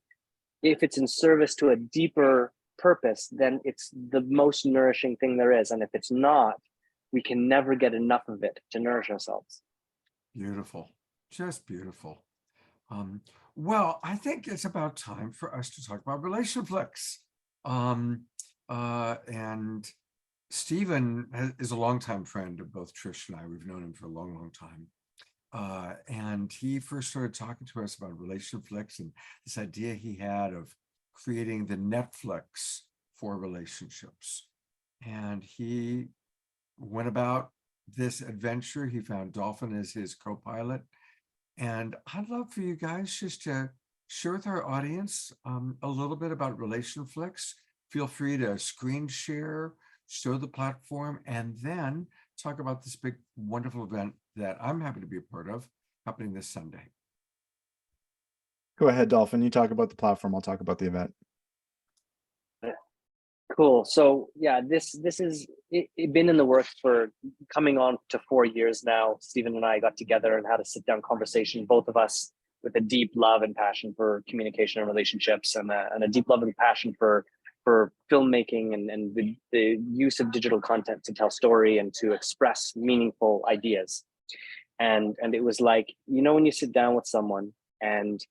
If it's in service to a deeper purpose, then it's the most nourishing thing there is. And if it's not, we can never get enough of it to nourish ourselves. Beautiful, just beautiful. Well, I think it's about time for us to talk about RelationFlix. And Stephen is a longtime friend of both Trish and I. We've known him for a long, long time. And he first started talking to us about RelationFlix and this idea he had of creating the Netflix for relationships. And he went about this adventure. He found Dolphin as his co-pilot. And I'd love for you guys just to share with our audience a little bit about RelationFlix. Feel free to screen share, show the platform, and then talk about this big, wonderful event that I'm happy to be a part of, happening this Sunday. Go ahead, Dolphin. You talk about the platform. I'll talk about the event. Cool. So yeah, this is it been in the works for coming on to 4 years now. Stephen and I got together and had a sit-down conversation, both of us with a deep love and passion for communication and relationships, and a deep love and passion for filmmaking and the use of digital content to tell story and to express meaningful ideas. And it was like, when you sit down with someone and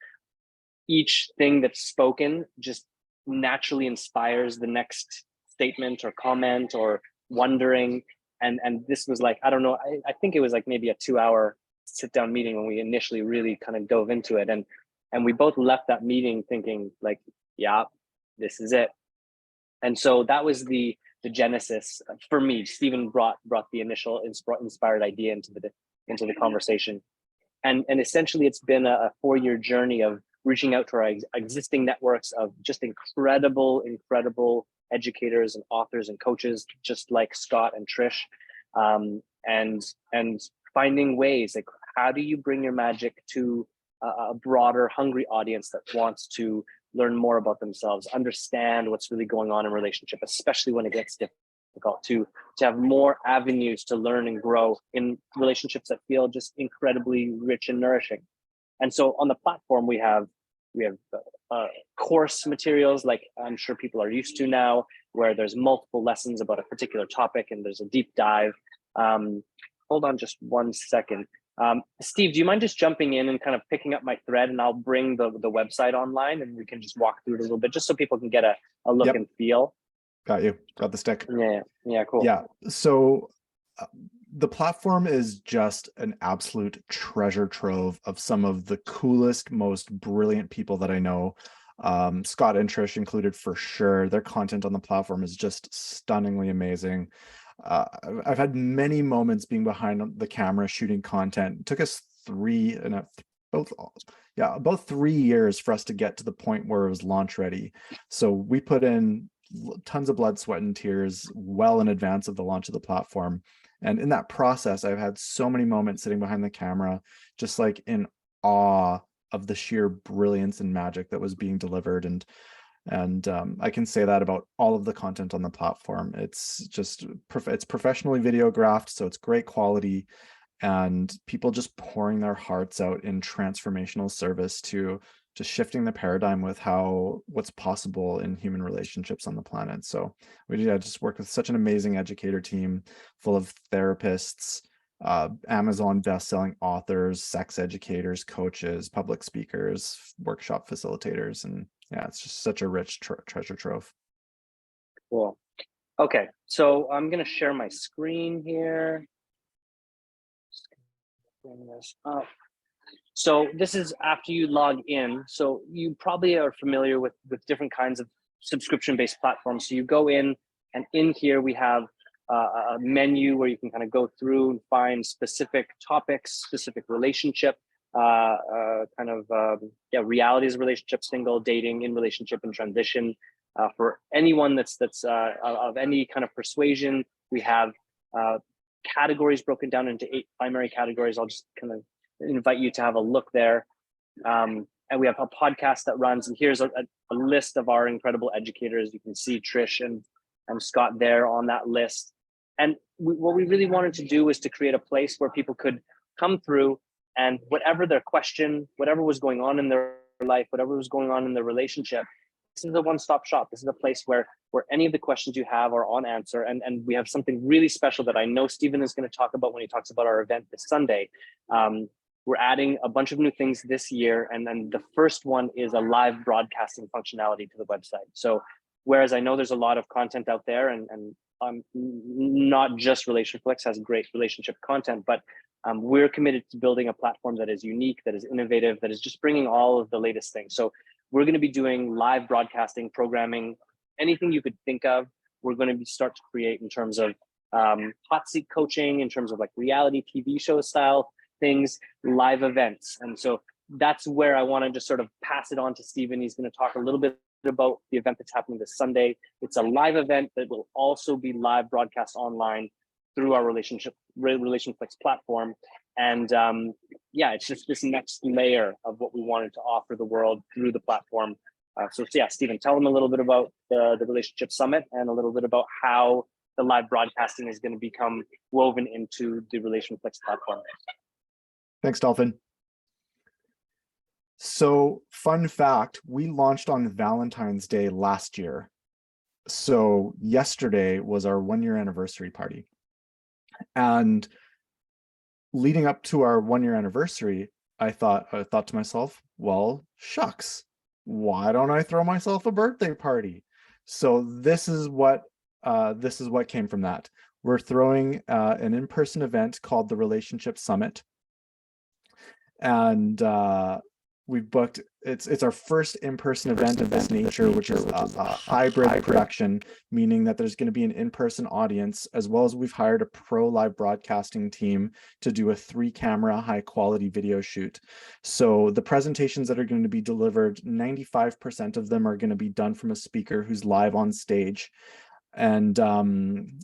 each thing that's spoken just naturally inspires the next statement or comment or wondering. And this was like, I don't know, I think it was like maybe a 2-hour sit down meeting when we initially really kind of dove into it. And we both left that meeting thinking like, yeah, this is it. And so that was the the genesis. For me, Stephen brought the initial inspired idea into the conversation, and essentially it's been a 4-year journey of reaching out to our existing networks of just incredible educators and authors and coaches, just like Scott and Trish, and finding ways like, how do you bring your magic to a broader, hungry audience that wants to learn more about themselves, understand what's really going on in relationship, especially when it gets difficult, to have more avenues to learn and grow in relationships that feel just incredibly rich and nourishing. And so on the platform, we have course materials, like I'm sure people are used to now, where there's multiple lessons about a particular topic and there's a deep dive. Hold on just 1 second. Steve, do you mind just jumping in and kind of picking up my thread, and I'll bring the website online and we can just walk through it a little bit, just so people can get a look and feel. Got you. Got the stick. Yeah, cool. Yeah. So the platform is just an absolute treasure trove of some of the coolest, most brilliant people that I know. Scott and Trish included for sure. Their content on the platform is just stunningly amazing. I've had many moments being behind the camera shooting content. It took us about 3 years for us to get to the point where it was launch ready. So we put in tons of blood, sweat, and tears well in advance of the launch of the platform. And in that process, I've had so many moments sitting behind the camera, just like in awe of the sheer brilliance and magic that was being delivered. And I can say that about all of the content on the platform. It's just, it's professionally videographed, so it's great quality, and people just pouring their hearts out in transformational service to shifting the paradigm with what's possible in human relationships on the planet. So we just work with such an amazing educator team full of therapists, Amazon best-selling authors, sex educators, coaches, public speakers, workshop facilitators, and yeah, it's just such a rich treasure trove. Cool. Okay, so I'm going to share my screen here. Just bring this up. So this is after you log in. So you probably are familiar with different kinds of subscription-based platforms. So you go in, and in here we have a menu where you can kind of go through and find specific topics, specific relationship, realities of relationship, single, dating, in relationship, and transition. For anyone that's of any kind of persuasion, we have categories broken down into 8 primary categories. I'll just kind of invite you to have a look there. And we have a podcast that runs, and here's a list of our incredible educators. You can see Trish and Scott there on that list. And what we really wanted to do is to create a place where people could come through, and whatever their question, whatever was going on in their life, whatever was going on in their relationship, this is a one-stop shop. This is a place where any of the questions you have are on answer. And we have something really special that I know Stephen is going to talk about when he talks about our event this Sunday. We're adding a bunch of new things this year. And then the first one is a live broadcasting functionality to the website. So whereas I know there's a lot of content out there, and not just RelationFlix has great relationship content, but we're committed to building a platform that is unique, that is innovative, that is just bringing all of the latest things. So we're going to be doing live broadcasting, programming, anything you could think of. We're going to start to create in terms of hot seat coaching, in terms of like reality TV show style things, live events. And so that's where I want to just sort of pass it on to Stephen. He's going to talk a little bit about the event that's happening this Sunday. It's a live event that will also be live broadcast online through our RelationFlix platform. And it's just this next layer of what we wanted to offer the world through the platform. So yeah, Stephen, tell them a little bit about the Relationship Summit and a little bit about how the live broadcasting is going to become woven into the RelationFlix platform. Thanks, Dolphin. So fun fact, we launched on Valentine's Day last year. So yesterday was our 1-year anniversary party. And leading up to our 1-year anniversary, I thought to myself, well, shucks, why don't I throw myself a birthday party? So this is what came from that. We're throwing an in-person event called the Relationship Summit. And we've booked, it's our first in-person event of this nature, which is a hybrid production, meaning that there's going to be an in-person audience, as well as we've hired a pro live broadcasting team to do a 3-camera high quality video shoot. So the presentations that are going to be delivered, 95% of them are going to be done from a speaker who's live on stage. And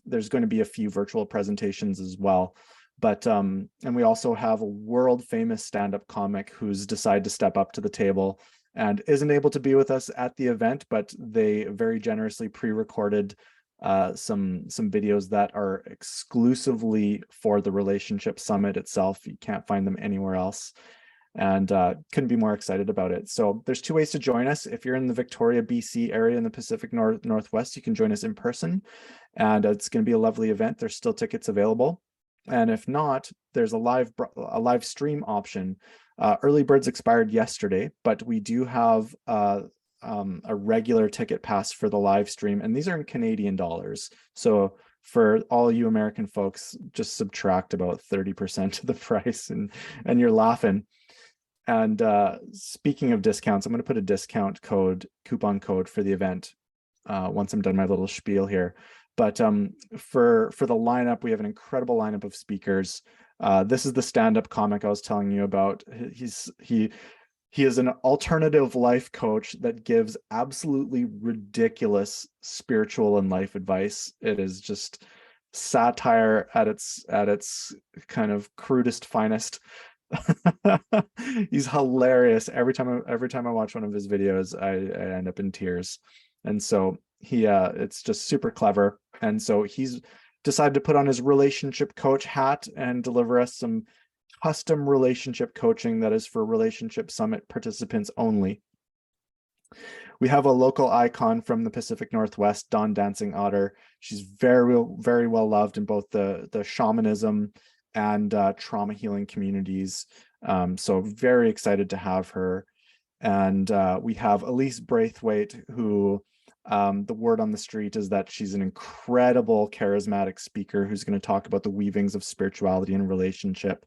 there's going to be a few virtual presentations as well. But and we also have a world famous stand-up comic who's decided to step up to the table and isn't able to be with us at the event, but they very generously pre-recorded some videos that are exclusively for the Relationship Summit itself. You can't find them anywhere else, and couldn't be more excited about it. So there's 2 ways to join us. If you're in the Victoria, BC area in the Pacific Northwest, you can join us in person, and it's going to be a lovely event. There's still tickets available. And if not, there's a live stream option. Early birds expired yesterday, but we do have a regular ticket pass for the live stream, and these are in Canadian dollars. So for all you American folks, just subtract about 30% of the price, and you're laughing. And speaking of discounts, I'm going to put a discount coupon code for the event once I'm done my little spiel here. But for the lineup, we have an incredible lineup of speakers. This is the stand-up comic I was telling you about. He is an alternative life coach that gives absolutely ridiculous spiritual and life advice. It is just satire at its kind of crudest, finest. He's hilarious. Every time I watch one of his videos, I end up in tears. And so it's just super clever. And so he's decided to put on his relationship coach hat and deliver us some custom relationship coaching that is for Relationship Summit participants only. We have a local icon from the Pacific Northwest, Dawn Dancing Otter. She's very, very well loved in both the shamanism and trauma healing communities. So very excited to have her. And we have Elise Braithwaite, who the word on the street is that she's an incredible charismatic speaker who's going to talk about the weavings of spirituality and relationship.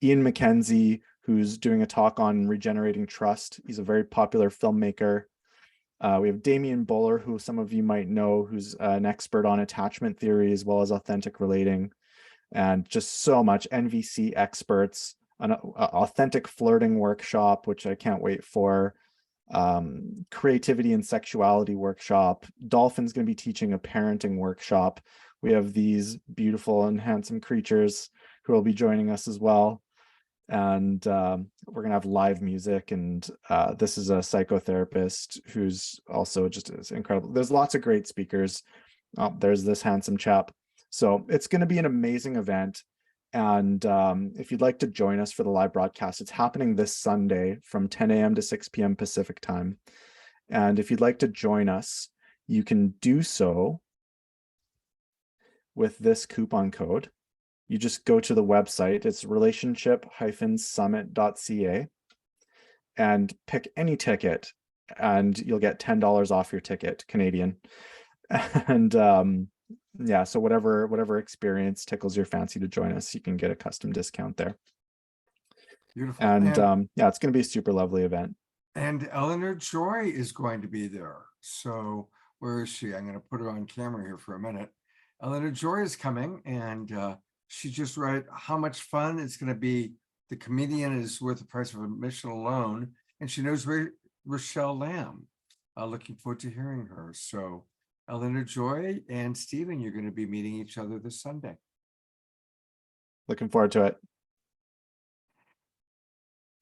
Ian McKenzie, who's doing a talk on regenerating trust. He's a very popular filmmaker. We have Damien Bowler, who some of you might know, who's an expert on attachment theory as well as authentic relating, and just so much NVC experts, an authentic flirting workshop, which I can't wait for. Creativity and sexuality workshop. Dolphin's going to be teaching a parenting workshop. We have these beautiful and handsome creatures who will be joining us as well. And we're going to have live music. And this is a psychotherapist who's also just incredible. There's lots of great speakers. Oh, there's this handsome chap. So it's going to be an amazing event. And if you'd like to join us for the live broadcast, it's happening this Sunday from 10 a.m. to 6 p.m. Pacific time. And if you'd like to join us, you can do so with this coupon code. You just go to the website. It's relationship-summit.ca and pick any ticket, and you'll get $10 off your ticket, Canadian. And yeah, so whatever experience tickles your fancy to join us, you can get a custom discount there. Beautiful. And yeah, it's going to be a super lovely event. And Eleanor Joy is going to be there. So where is she? I'm going to put her on camera here for a minute. Eleanor Joy is coming, and she just wrote how much fun it's going to be. The comedian is worth the price of admission alone, and she knows Rochelle Lamb. Looking forward to hearing her. So Eleanor Joy and Stephen, you're going to be meeting each other this Sunday. Looking forward to it.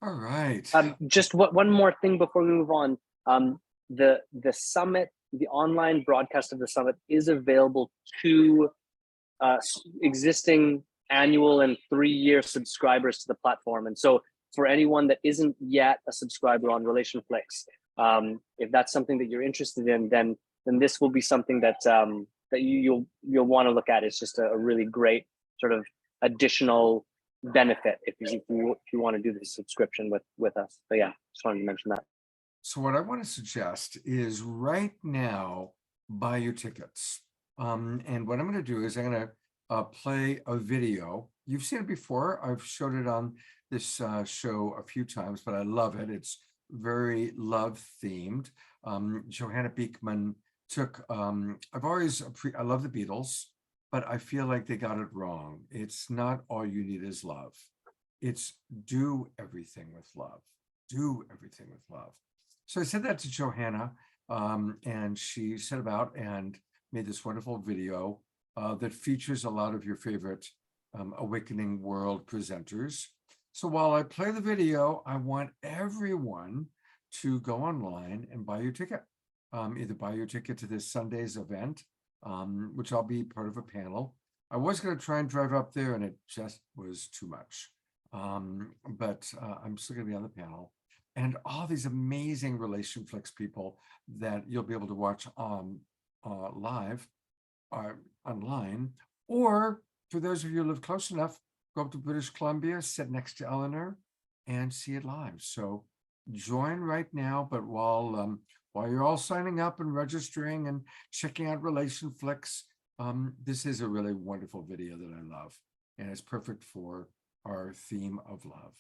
All right. Just one more thing before we move on. The summit, the online broadcast of the summit is available to existing annual and 3-year subscribers to the platform. And so for anyone that isn't yet a subscriber on RelationFlix, if that's something that you're interested in, then this will be something that that you'll want to look at. It's just a really great sort of additional benefit if you want to do the subscription with us. But yeah, just wanted to mention that. So what I want to suggest is right now, buy your tickets. And what I'm going to do is I'm going to play a video. You've seen it before. I've showed it on this show a few times, but I love it. It's very love themed. Johanna Beekman took, I love the Beatles, but I feel like they got it wrong. It's not all you need is love. It's do everything with love. Do everything with love. So I said that to Johanna, and she set about and made this wonderful video that features a lot of your favorite Awakening World presenters. So while I play the video, I want everyone to go online and buy your ticket. Either buy your ticket to this Sunday's event, which I'll be part of a panel. I was going to try and drive up there, and it just was too much. But I'm still going to be on the panel. And all these amazing RelationFlix people that you'll be able to watch live online, or for those of you who live close enough, go up to British Columbia, sit next to Eleanor, and see it live. So join right now. But while you're all signing up and registering and checking out RelationFlix, this is a really wonderful video that I love, and it's perfect for our theme of love.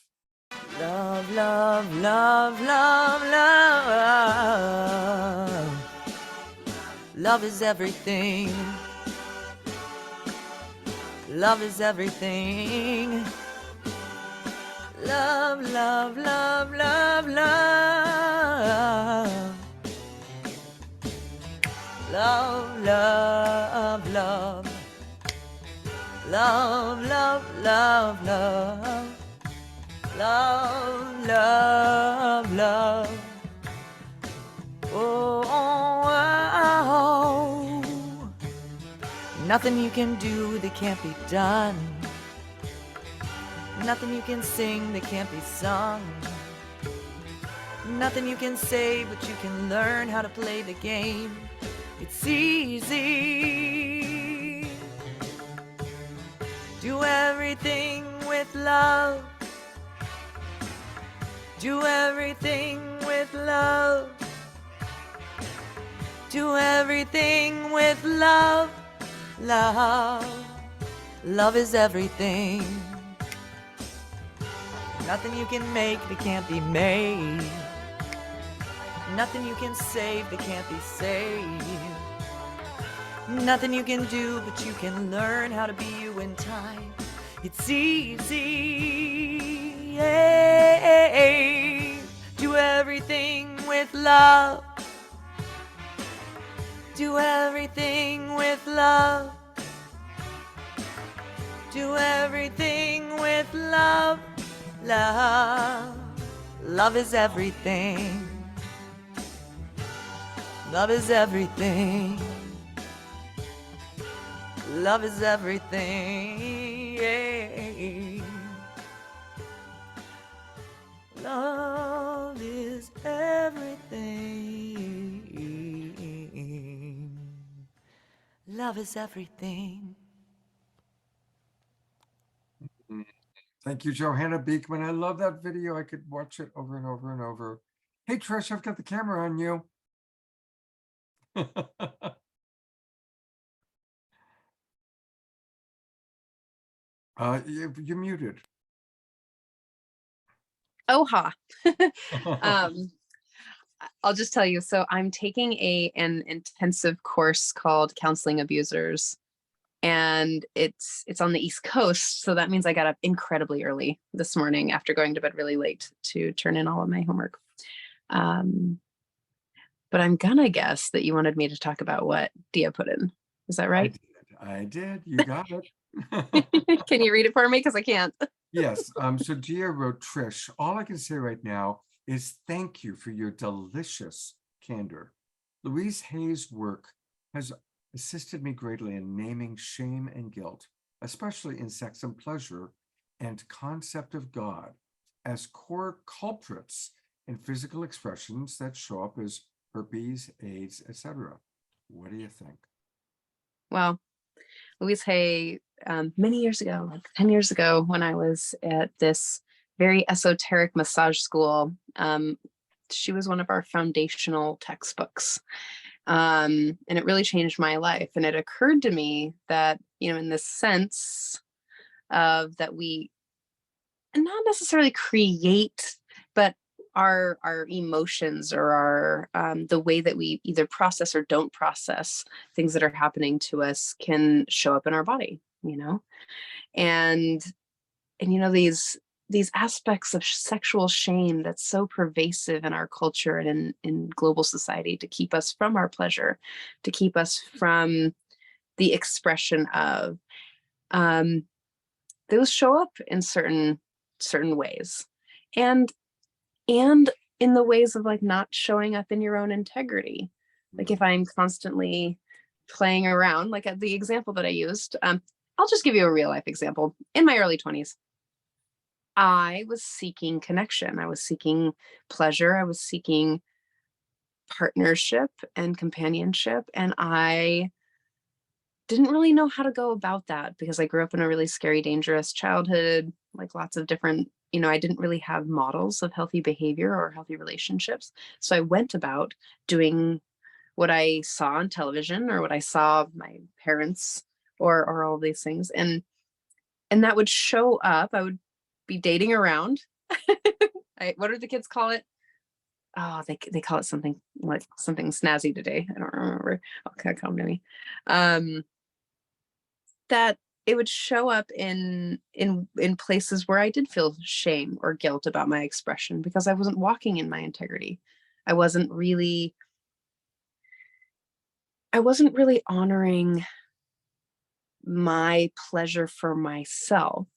Love, love, love, love, love. Love is everything. Love is everything. Love, love, love, love, love. Love, love, love. Love, love, love, love. Love, love, love. Oh, oh, oh. Nothing you can do that can't be done. Nothing you can sing that can't be sung. Nothing you can say, but you can learn how to play the game. It's easy. Do everything with love. Do everything with love. Do everything with love. Love. Love is everything. Nothing you can make that can't be made. Nothing you can save that can't be saved. Nothing you can do, but you can learn how to be you in time. It's easy. Yeah. Do everything with love. Do everything with love. Do everything with love. Love. Love is everything. Love is everything. Love is everything. Yeah. Love is everything. Love is everything. Thank you, Johanna Beekman. I love that video. I could watch it over and over and over. Hey, Trish, I've got the camera on you. You're muted. Oh ha. I'll just tell you, so I'm taking an intensive course called Counseling Abusers, and it's on the East Coast, so that means I got up incredibly early this morning after going to bed really late to turn in all of my homework. But I'm gonna guess that you wanted me to talk about what Dia put in. Is that right? I did. You got it. Can you read it for me? Because I can't. Yes. So Gia wrote, Trish, all I can say right now is thank you for your delicious candor. Louise Hay's work has assisted me greatly in naming shame and guilt, especially in sex and pleasure, and concept of God as core culprits in physical expressions that show up as herpes, AIDS, etc. What do you think? Well, Louise Hay, many years ago, like 10 years ago, when I was at this very esoteric massage school, she was one of our foundational textbooks. And it really changed my life. And it occurred to me that, in this sense of that we not necessarily create, but our emotions or our the way that we either process or don't process things that are happening to us can show up in our body, and these aspects of sexual shame that's so pervasive in our culture and in global society, to keep us from our pleasure, to keep us from the expression of, those show up in certain ways, and in the ways of like not showing up in your own integrity. Like if I'm constantly playing around, like the example that I used, I'll just give you a real life example. In my early 20s, I was seeking connection. I was seeking pleasure. I was seeking partnership and companionship. And I didn't really know how to go about that because I grew up in a really scary, dangerous childhood, like lots of different, I didn't really have models of healthy behavior or healthy relationships. So I went about doing what I saw on television or what I saw my parents or all these things. And that would show up. I would be dating around. What do the kids call it? Oh, they call it something like something snazzy today. I don't remember. Okay, come to me. That it would show up in places where I did feel shame or guilt about my expression because I wasn't walking in my integrity. I wasn't really honoring my pleasure for myself.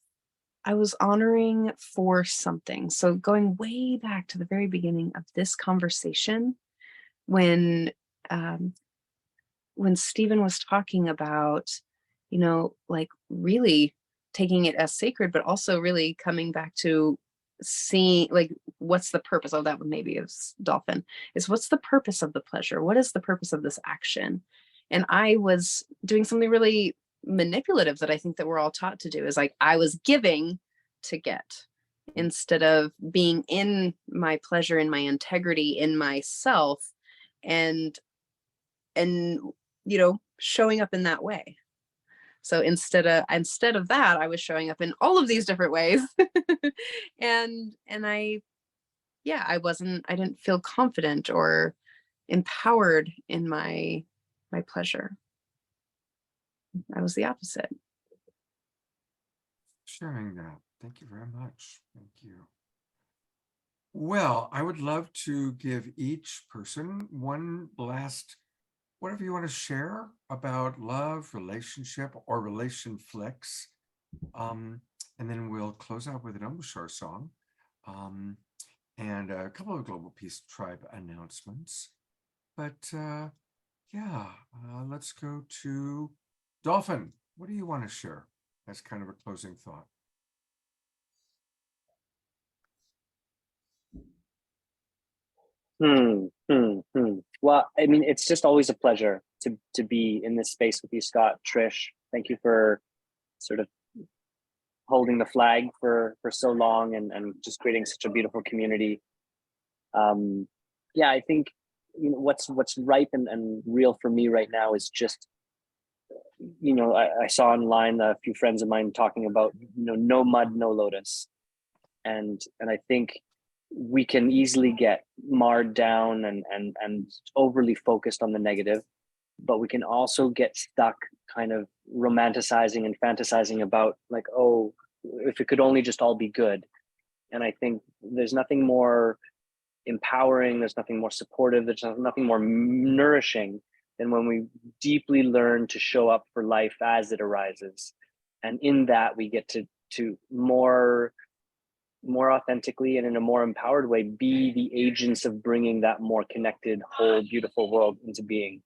I was honoring for something. So going way back to the very beginning of this conversation, when Stephen was talking about, like really taking it as sacred, but also really coming back to seeing like, what's the purpose of that one? Maybe it's Dolphin is what's the purpose of the pleasure? What is the purpose of this action? And I was doing something really manipulative that I think that we're all taught to do, is like, I was giving to get instead of being in my pleasure, in my integrity, in myself, and showing up in that way. So instead of that, I was showing up in all of these different ways. and I didn't feel confident or empowered in my pleasure. I was the opposite. Sharing that. Thank you very much. Thank you. Well, I would love to give each person one last, whatever you want to share about love, relationship, or RelationFlix. And then we'll close out with an Omashar song and a couple of Global Peace Tribe announcements. But let's go to Dolphin. What do you want to share as kind of a closing thought? Well, I mean, it's just always a pleasure to be in this space with you, Scott, Trish. Thank you for sort of holding the flag for so long and just creating such a beautiful community. I think what's ripe and real for me right now is just, I saw online a few friends of mine talking about no mud, no lotus, and I think we can easily get marred down and overly focused on the negative, but we can also get stuck kind of romanticizing and fantasizing about like, oh, if it could only just all be good. And I think there's nothing more empowering, there's nothing more supportive, there's nothing more nourishing than when we deeply learn to show up for life as it arises. And in that we get to more authentically and in a more empowered way be the agents of bringing that more connected, whole, beautiful world into being.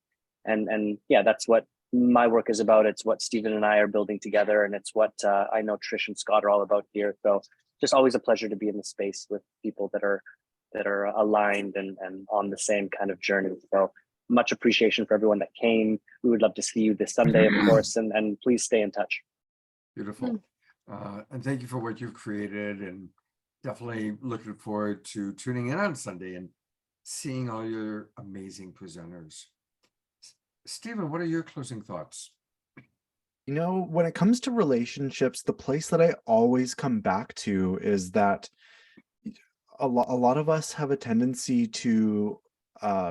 And that's what my work is about. It's what Stephen and I are building together, and it's what I know Trish and Scott are all about here. So just always a pleasure to be in the space with people that are aligned and on the same kind of journey. So much appreciation for everyone that came. We would love to see you this Sunday, of course, and please stay in touch. Beautiful. And thank you for what you've created, and definitely looking forward to tuning in on Sunday and seeing all your amazing presenters. Stephen, what are your closing thoughts? You know, when it comes to relationships, the place that I always come back to is that a lot of us have a tendency to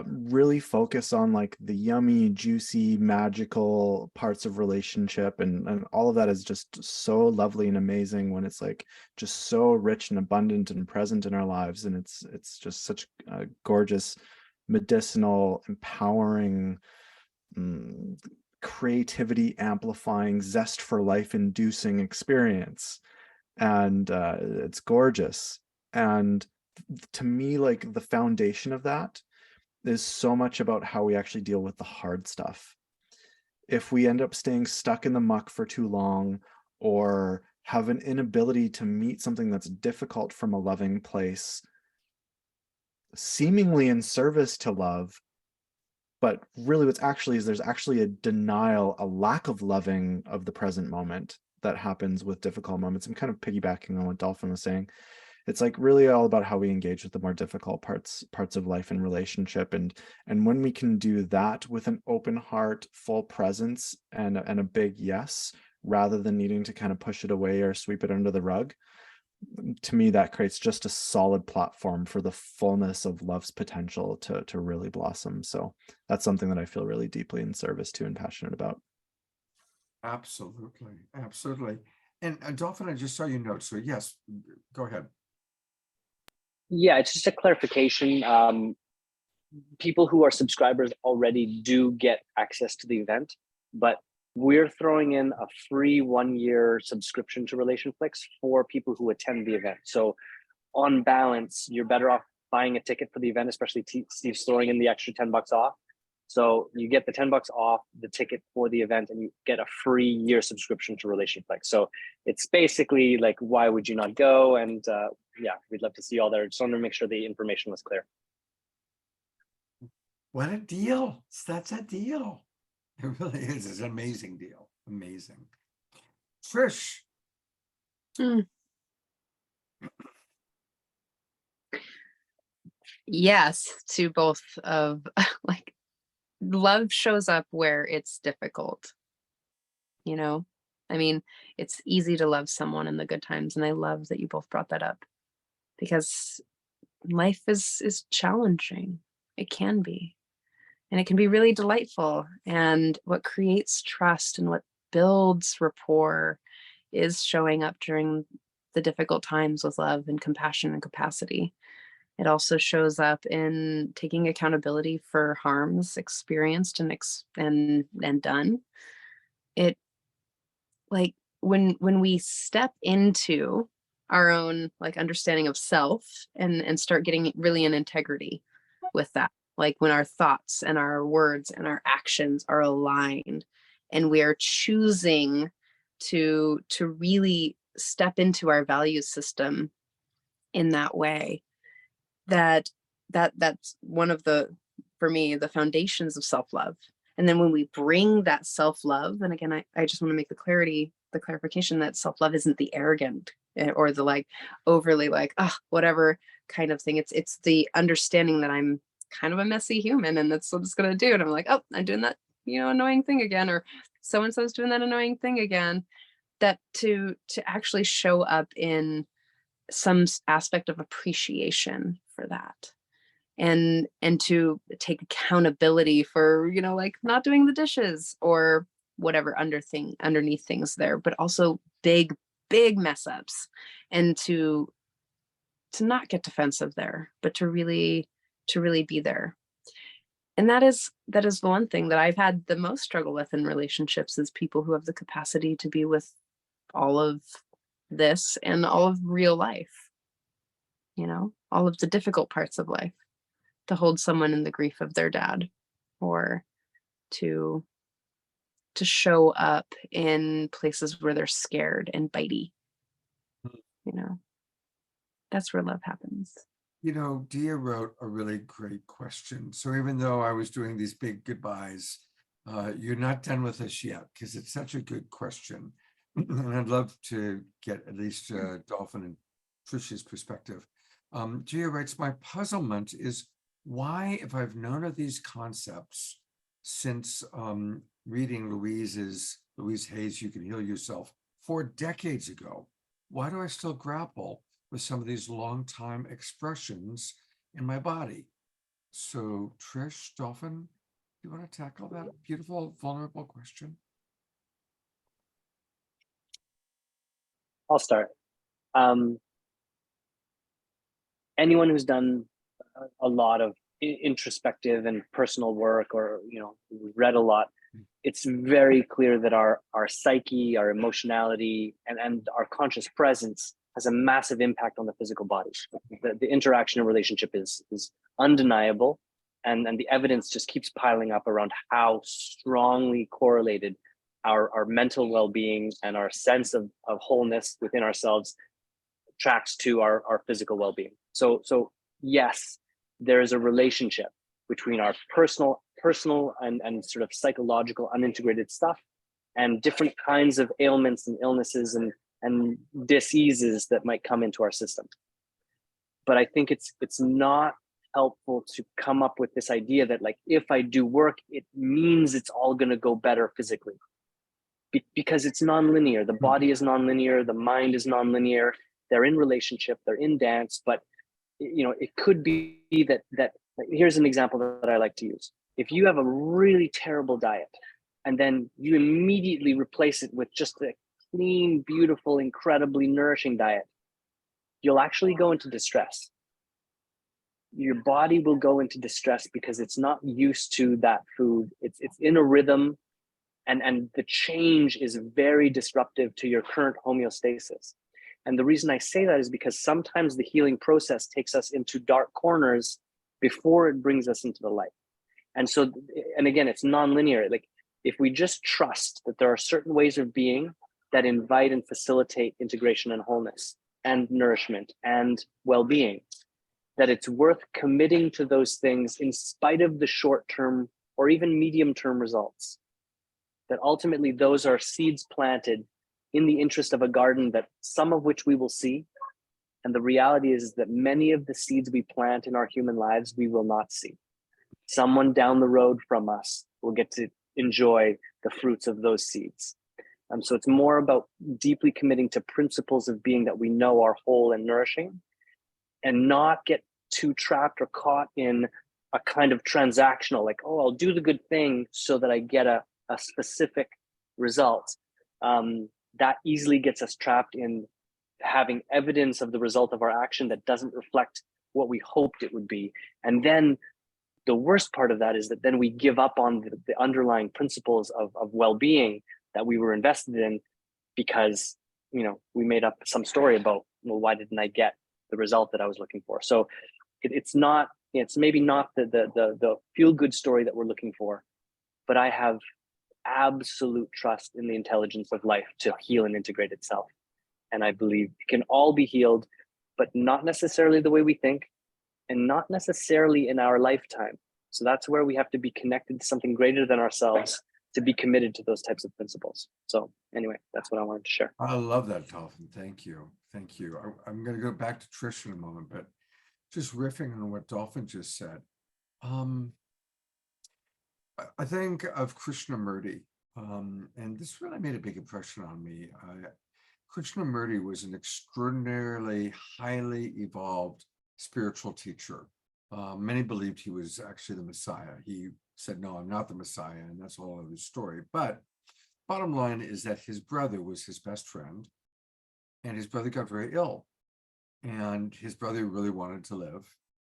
really focus on like the yummy, juicy, magical parts of relationship, and all of that is just so lovely and amazing when it's like just so rich and abundant and present in our lives, and it's just such a gorgeous, medicinal, empowering, creativity amplifying, zest for life inducing experience, and it's gorgeous. And to me, like the foundation of that is so much about how we actually deal with the hard stuff. If we end up staying stuck in the muck for too long, or have an inability to meet something that's difficult from a loving place, seemingly in service to love, but really what's actually is there's actually a denial, a lack of loving of the present moment that happens with difficult moments. I'm kind of piggybacking on what Dolphin was saying. It's like really all about how we engage with the more difficult parts of life and relationship, and when we can do that with an open heart, full presence, and a big yes, rather than needing to kind of push it away or sweep it under the rug, to me that creates just a solid platform for the fullness of love's potential to really blossom. So that's something that I feel really deeply in service to and passionate about. Absolutely, absolutely. And Dolphin, I just saw your notes, so yes, go ahead. Yeah, it's just a clarification. People who are subscribers already do get access to the event, but we're throwing in a free 1-year subscription to RelationFlix for people who attend the event. So on balance, you're better off buying a ticket for the event, especially Steve's throwing in the extra $10 off. So you get the $10 off the ticket for the event, and you get a free year subscription to RelationFlix. So it's basically like, why would you not go? And yeah, we'd love to see you all there. Just wanted to make sure the information was clear. What a deal. That's a deal. It really is. It's an amazing deal. Amazing. Trish. Yes, to both of like love shows up where it's difficult. You know, I mean, it's easy to love someone in the good times, and I love that you both brought that up, because life is challenging. It can be, and it can be really delightful. And what creates trust and what builds rapport is showing up during the difficult times with love and compassion and capacity. It also shows up in taking accountability for harms experienced and done. It, like, when we step into our own like understanding of self and start getting really in integrity with that, like when our thoughts and our words and our actions are aligned, and we are choosing to really step into our value system in that way, that's one of the, for me, the foundations of self-love. And then when we bring that self-love, and again, I just want to make the clarification that self-love isn't the arrogant or the like overly like, whatever kind of thing. It's the understanding that I'm kind of a messy human, and that's what it's gonna do. And I'm like, I'm doing that, annoying thing again, or so-and-so's doing that annoying thing again. That to actually show up in some aspect of appreciation for that, and to take accountability for, like not doing the dishes or whatever underneath things there, but also big mess ups, and to not get defensive there, but to really be there. And that is the one thing that I've had the most struggle with in relationships, is people who have the capacity to be with all of this and all of real life, all of the difficult parts of life, to hold someone in the grief of their dad, or to show up in places where they're scared and bitey. That's where love happens. Dia wrote a really great question. So even though I was doing these big goodbyes, you're not done with us yet, because it's such a good question. And I'd love to get at least Dolphin and Trish's perspective. Gia writes, my puzzlement is why, if I've known of these concepts since reading Louise's Louise Hay's You Can Heal Yourself 4 decades ago. Why do I still grapple with some of these long-time expressions in my body? So Trish, Dolphin, you want to tackle that beautiful, vulnerable question? I'll start. Anyone who's done a lot of introspective and personal work, or read a lot, it's very clear that our psyche, our emotionality, and our conscious presence has a massive impact on the physical body. The interaction and relationship is undeniable, and the evidence just keeps piling up around how strongly correlated our mental well-being and our sense of wholeness within ourselves tracks to our physical well-being. So yes, there is a relationship between our personal and sort of psychological unintegrated stuff and different kinds of ailments and illnesses and diseases that might come into our system. But I think it's not helpful to come up with this idea that, like, if I do work, it means it's all going to go better physically, because it's nonlinear. The body is nonlinear, the mind is nonlinear. They're in relationship, they're in dance, but it could be that here's an example that I like to use. If you have a really terrible diet and then you immediately replace it with just a clean, beautiful, incredibly nourishing diet, you'll actually go into distress. Your body will go into distress because it's not used to that food. It's in a rhythm, and the change is very disruptive to your current homeostasis. And the reason I say that is because sometimes the healing process takes us into dark corners before it brings us into the light. And so, and again, it's nonlinear. Like, if we just trust that there are certain ways of being that invite and facilitate integration and wholeness and nourishment and well-being, that it's worth committing to those things in spite of the short-term or even medium-term results. That ultimately those are seeds planted in the interest of a garden, that some of which we will see. And the reality is that many of the seeds we plant in our human lives, we will not see. Someone down the road from us will get to enjoy the fruits of those seeds. So it's more about deeply committing to principles of being that we know are whole and nourishing, and not get too trapped or caught in a kind of transactional, like, oh, I'll do the good thing so that I get a specific result. That easily gets us trapped in having evidence of the result of our action that doesn't reflect what we hoped it would be. And then the worst part of that is that then we give up on the underlying principles of well-being that we were invested in, because we made up some story about, well, why didn't I get the result that I was looking for? So it's maybe not the feel-good story that we're looking for, but I have absolute trust in the intelligence of life to heal and integrate itself. And I believe it can all be healed, but not necessarily the way we think, and not necessarily in our lifetime. So that's where we have to be connected to something greater than ourselves to be committed to those types of principles. So anyway, that's what I wanted to share. I love that, Dolphin. Thank you. Thank you. I'm going to go back to Trish in a moment, but just riffing on what Dolphin just said. I think of Krishnamurti, and this really made a big impression on me. Krishnamurti was an extraordinarily highly evolved spiritual teacher. Many believed he was actually the Messiah. He said, no, I'm not the Messiah, and that's a whole other story. But bottom line is that his brother was his best friend, and his brother got very ill. And his brother really wanted to live,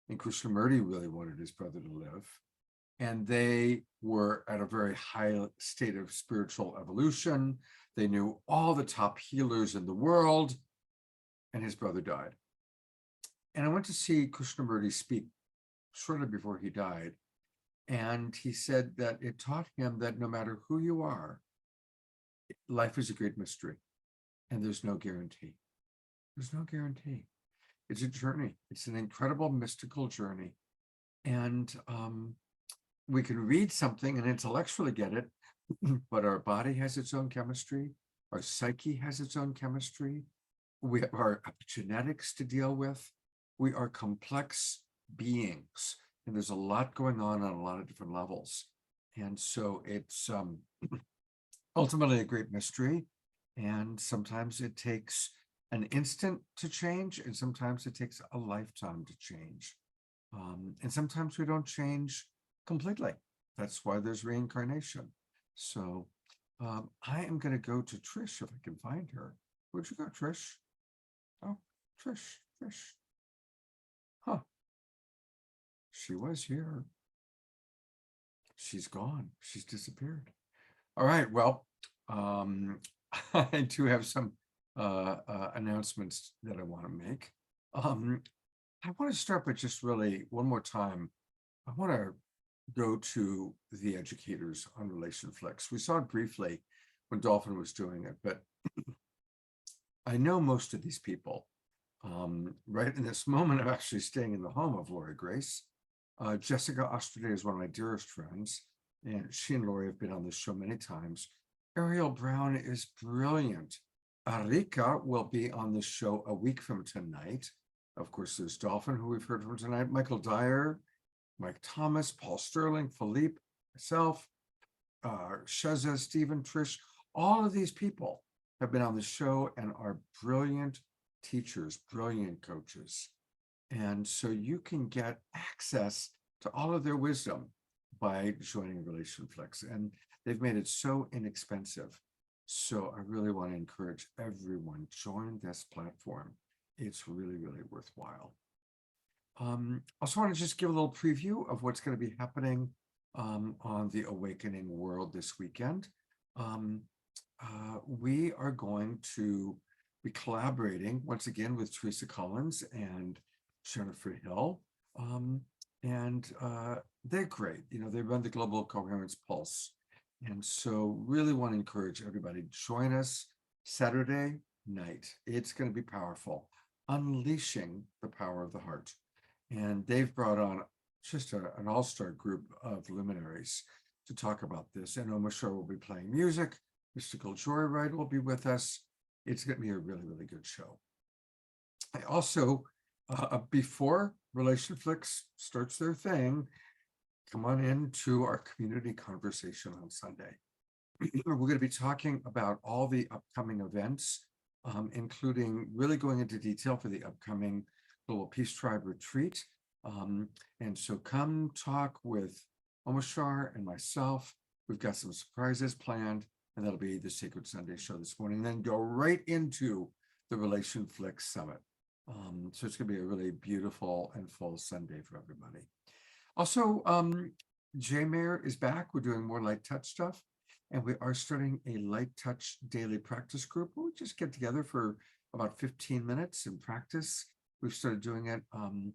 and Krishnamurti really wanted his brother to live. And they were at a very high state of spiritual evolution. They knew all the top healers in the world, and his brother died. And I went to see Krishnamurti speak shortly before he died. And he said that it taught him that no matter who you are, life is a great mystery, and there's no guarantee. There's no guarantee. It's a journey. It's an incredible mystical journey. And we can read something and intellectually get it, but our body has its own chemistry. Our psyche has its own chemistry. We have our epigenetics to deal with. We are complex beings, and there's a lot going on a lot of different levels. And so it's ultimately a great mystery. And sometimes it takes an instant to change, and sometimes it takes a lifetime to change. And sometimes we don't change completely. That's why there's reincarnation. So I am going to go to Trish if I can find her. Where'd you go, Trish? Oh, Trish. Huh. She was here. She's gone. She's disappeared. All right. Well, I do have some announcements that I want to make. I want to start by just really one more time. I want to go to the educators on RelationFlix. We saw it briefly when Dolphin was doing it, but I know most of these people. Right in this moment, I'm actually staying in the home of Lori Grace. Jessica Osterday is one of my dearest friends, and she and Lori have been on this show many times. Ariel Brown is brilliant. Arika will be on the show a week from tonight. Of course, there's Dolphin, who we've heard from tonight, Michael Dyer, Mike Thomas, Paul Sterling, Philippe, myself, Sheza, Stephen, Trish. All of these people have been on the show and are brilliant teachers, brilliant coaches. And so you can get access to all of their wisdom by joining RelationFlix. And they've made it so inexpensive. So I really want to encourage everyone, join this platform. It's really, really worthwhile. Also want to just give a little preview of what's going to be happening on the Awakening World this weekend. We are going to be collaborating once again with Teresa Collins and Jennifer Hill. They're great. You know, they run the Global Coherence Pulse. And so really want to encourage everybody, join us Saturday night. It's going to be powerful. Unleashing the Power of the Heart. And they've brought on just an all-star group of luminaries to talk about this. And Omashar will be playing music. Mystical Joyride will be with us. It's going to be a really, really good show. I also, before RelationFlix starts their thing, come on into our community conversation on Sunday. We're going to be talking about all the upcoming events, including really going into detail for the upcoming Global Peace Tribe retreat. And so come talk with Omashar and myself. We've got some surprises planned, and that'll be the Sacred Sunday show this morning. Then go right into the RelationFlix Summit. So it's going to be a really beautiful and full Sunday for everybody. Also, J Mayer is back. We're doing more light touch stuff. And we are starting a light touch daily practice group. We'll just get together for about 15 minutes and practice. We've started doing it. And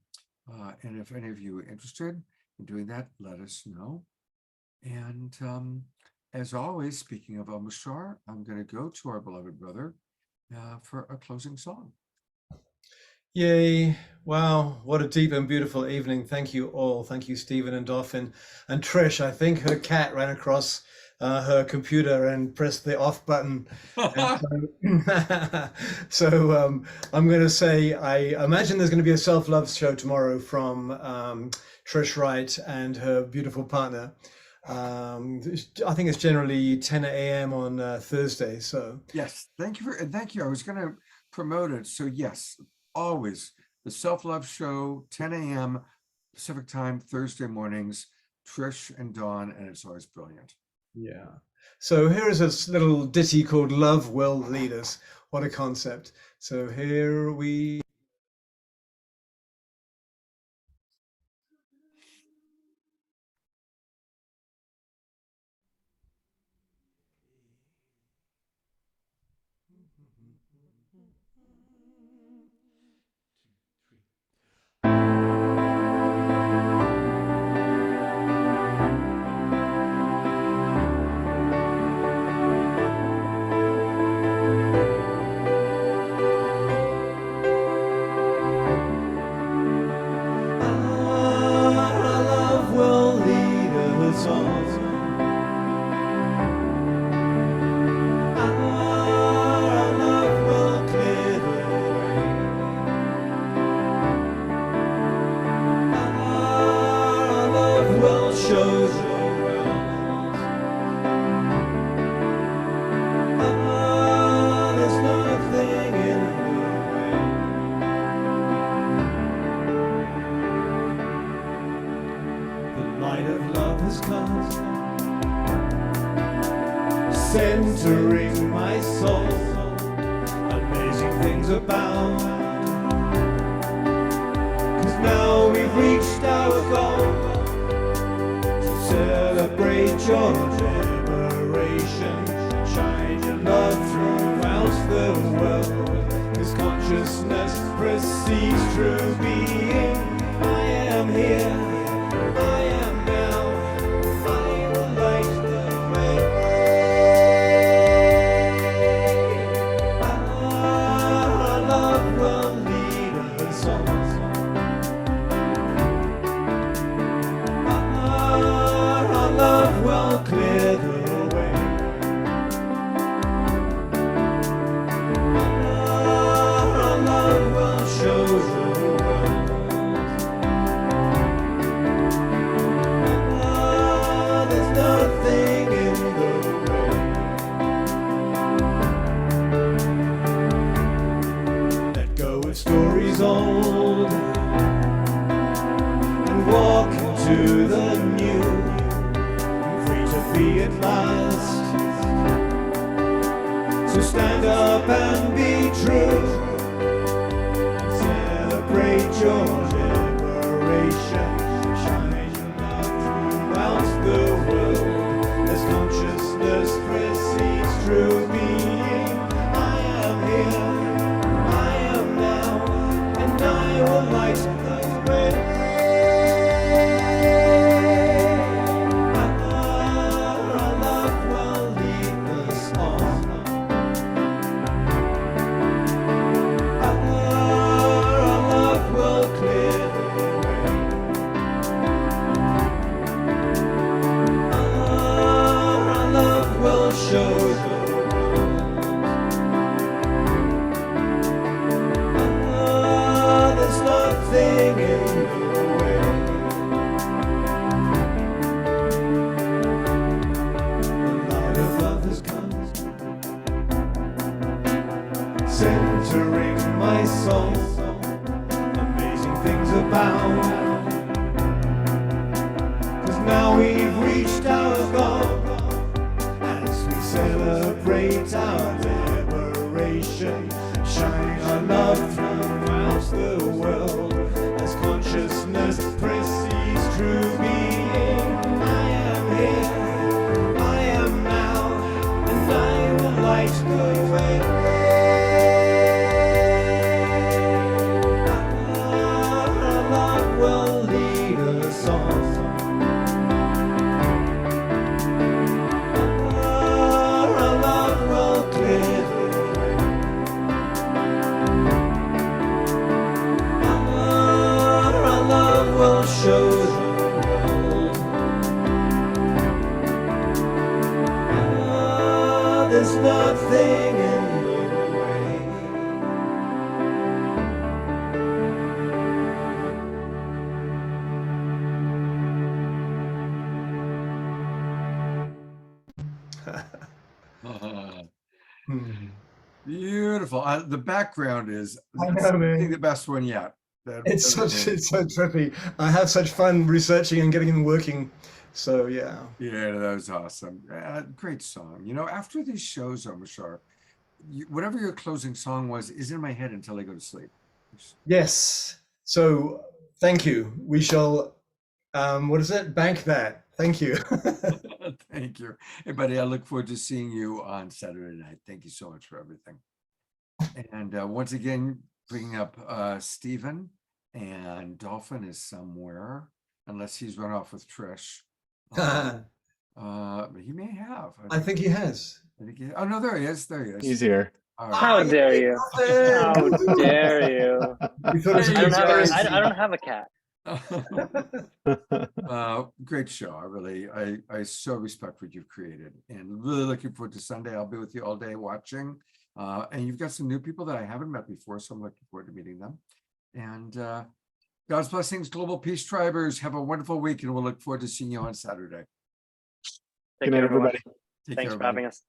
if any of you are interested in doing that, let us know. And as always, speaking of Omashar, I'm going to go to our beloved brother for a closing song. Yay. Wow. What a deep and beautiful evening. Thank you all. Thank you, Stephen and Dolphin. And Trish, I think her cat ran across her computer and pressed the off button. So I'm going to say, I imagine there's going to be a self-love show tomorrow from Trish Wright and her beautiful partner. I think it's generally 10 a.m. on Thursday. So yes, thank you. I was going to promote it. So yes, always the self-love show, 10 a.m. Pacific time, Thursday mornings, Trish and Dawn, and it's always brilliant. Yeah. So here is a little ditty called Love Will Lead Us. What a concept. So here we centering my soul. Amazing things abound, 'cause now we've reached our goal, to celebrate your liberation, shine your love throughout the world. As consciousness proceeds through being, I am here, I am now, I will light the way. Our love will lead us on. Our love will clear the way. Our love will show the world. There's nothing in the way. Let go of stories old and walk into the new, free to be at last. So stand up and be true, celebrate your liberation, shine your love throughout the world. As consciousness proceeds through being, I am here, I am now, and I will light the way. Our love will lead us on. Our love will clear the way. Our love will show the world. There's nothing in the way. The light of love has come, centering my soul. Amazing things abound, 'cause now we've reached our goal, as we celebrate our liberation, shine our love throughout the world. As consciousness proceeds through being, I am here, I am now, and I will light the way. Our love will lead us on. Our love will clear the way. Our love will show the world. There's nothing in the way. Hmm. Beautiful. The background is I know, I man. think the best one yet. It's so trippy. I have such fun researching and getting them working. So yeah. Yeah, that was awesome. Great song. You know, after these shows, Omashar, whatever your closing song was is in my head until I go to sleep. Yes. So thank you. We shall what is it? Bank that. Thank you. Thank you. Hey, buddy, I look forward to seeing you on Saturday night. Thank you so much for everything. And once again, bringing up Stephen, and Dolphin is somewhere, unless he's run off with Trish. He may have. I think he has. Oh no, there he is. There he is. He's here. All right. How dare you? How dare you? We thought it was I don't you have guys. I don't have a cat. Great show. I so respect what you've created, and really looking forward to Sunday. I'll be with you all day watching. And you've got some new people that I haven't met before, so I'm looking forward to meeting them. And God's blessings, Global Peace Tribers. Have a wonderful week, and we'll look forward to seeing you on Saturday. Take Good night, care, everyone. everybody. Take Thanks care, for having everybody. us.